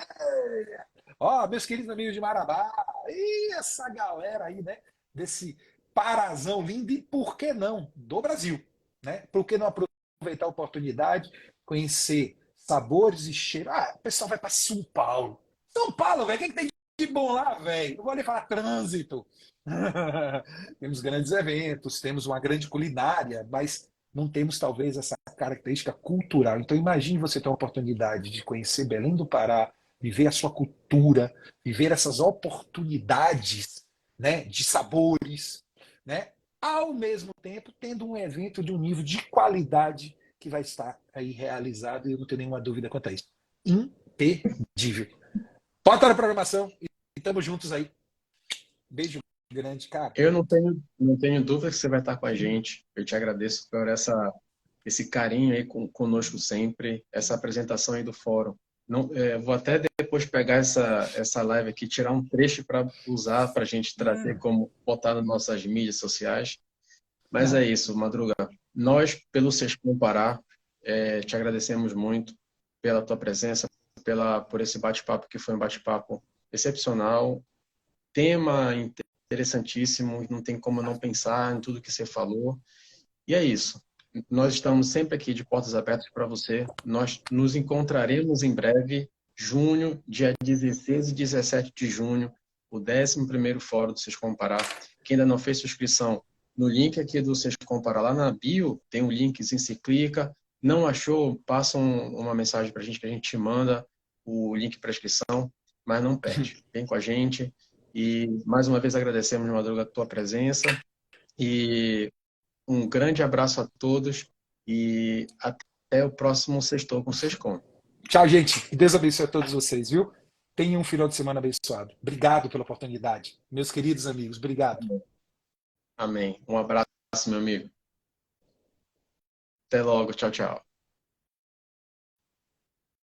Speaker 2: ó, meus queridos amigos de Marabá, e essa galera aí, né, desse parazão lindo e por que não do Brasil, né? Por que não aproveitar a oportunidade, conhecer sabores e cheiros? Ah, o pessoal vai para São Paulo. São Paulo, velho, o que tem de bom lá, velho? Não vou nem falar trânsito. Temos grandes eventos, temos uma grande culinária, mas não temos talvez essa característica cultural. Então imagine você ter a oportunidade de conhecer Belém do Pará, viver a sua cultura, viver essas oportunidades, né, de sabores, né, ao mesmo tempo tendo um evento de um nível de qualidade que vai estar aí realizado, e eu não tenho nenhuma dúvida quanto a isso. Imperdível. Pode estar na programação e estamos juntos aí. Beijo grande, cara.
Speaker 1: Eu não tenho dúvida que você vai estar com a gente. Eu te agradeço por esse carinho aí conosco sempre, essa apresentação aí do fórum. Não, vou até depois pegar essa live aqui, tirar um trecho para usar, para a gente trazer como botar nas nossas mídias sociais. Mas é
Speaker 2: Não.
Speaker 1: isso, Madruga. Nós, pelo Sescom Pará, te agradecemos muito pela tua presença, por esse bate-papo que foi um bate-papo excepcional, tema interessantíssimo, não tem como não pensar em tudo que você falou. E é isso. Nós estamos sempre aqui de portas abertas para você. Nós nos encontraremos em breve, junho, dia 16 e 17 de junho, o 11º Fórum do Sescom Pará. Quem ainda não fez sua inscrição, no link aqui do Sescom Pará, lá na bio, tem um linkzinho, se clica. Não achou? Passa uma mensagem para a gente que a gente te manda o link para inscrição, mas não perde. Vem com a gente. E mais uma vez agradecemos, Madruga, a tua presença. E um grande abraço a todos e até o próximo Sextou com Sescom.
Speaker 2: Tchau, gente. Que Deus abençoe a todos vocês, viu? Tenham um final de semana abençoado. Obrigado pela oportunidade. Meus queridos amigos, obrigado.
Speaker 1: Amém. Um abraço, meu amigo. Até logo. Tchau, tchau.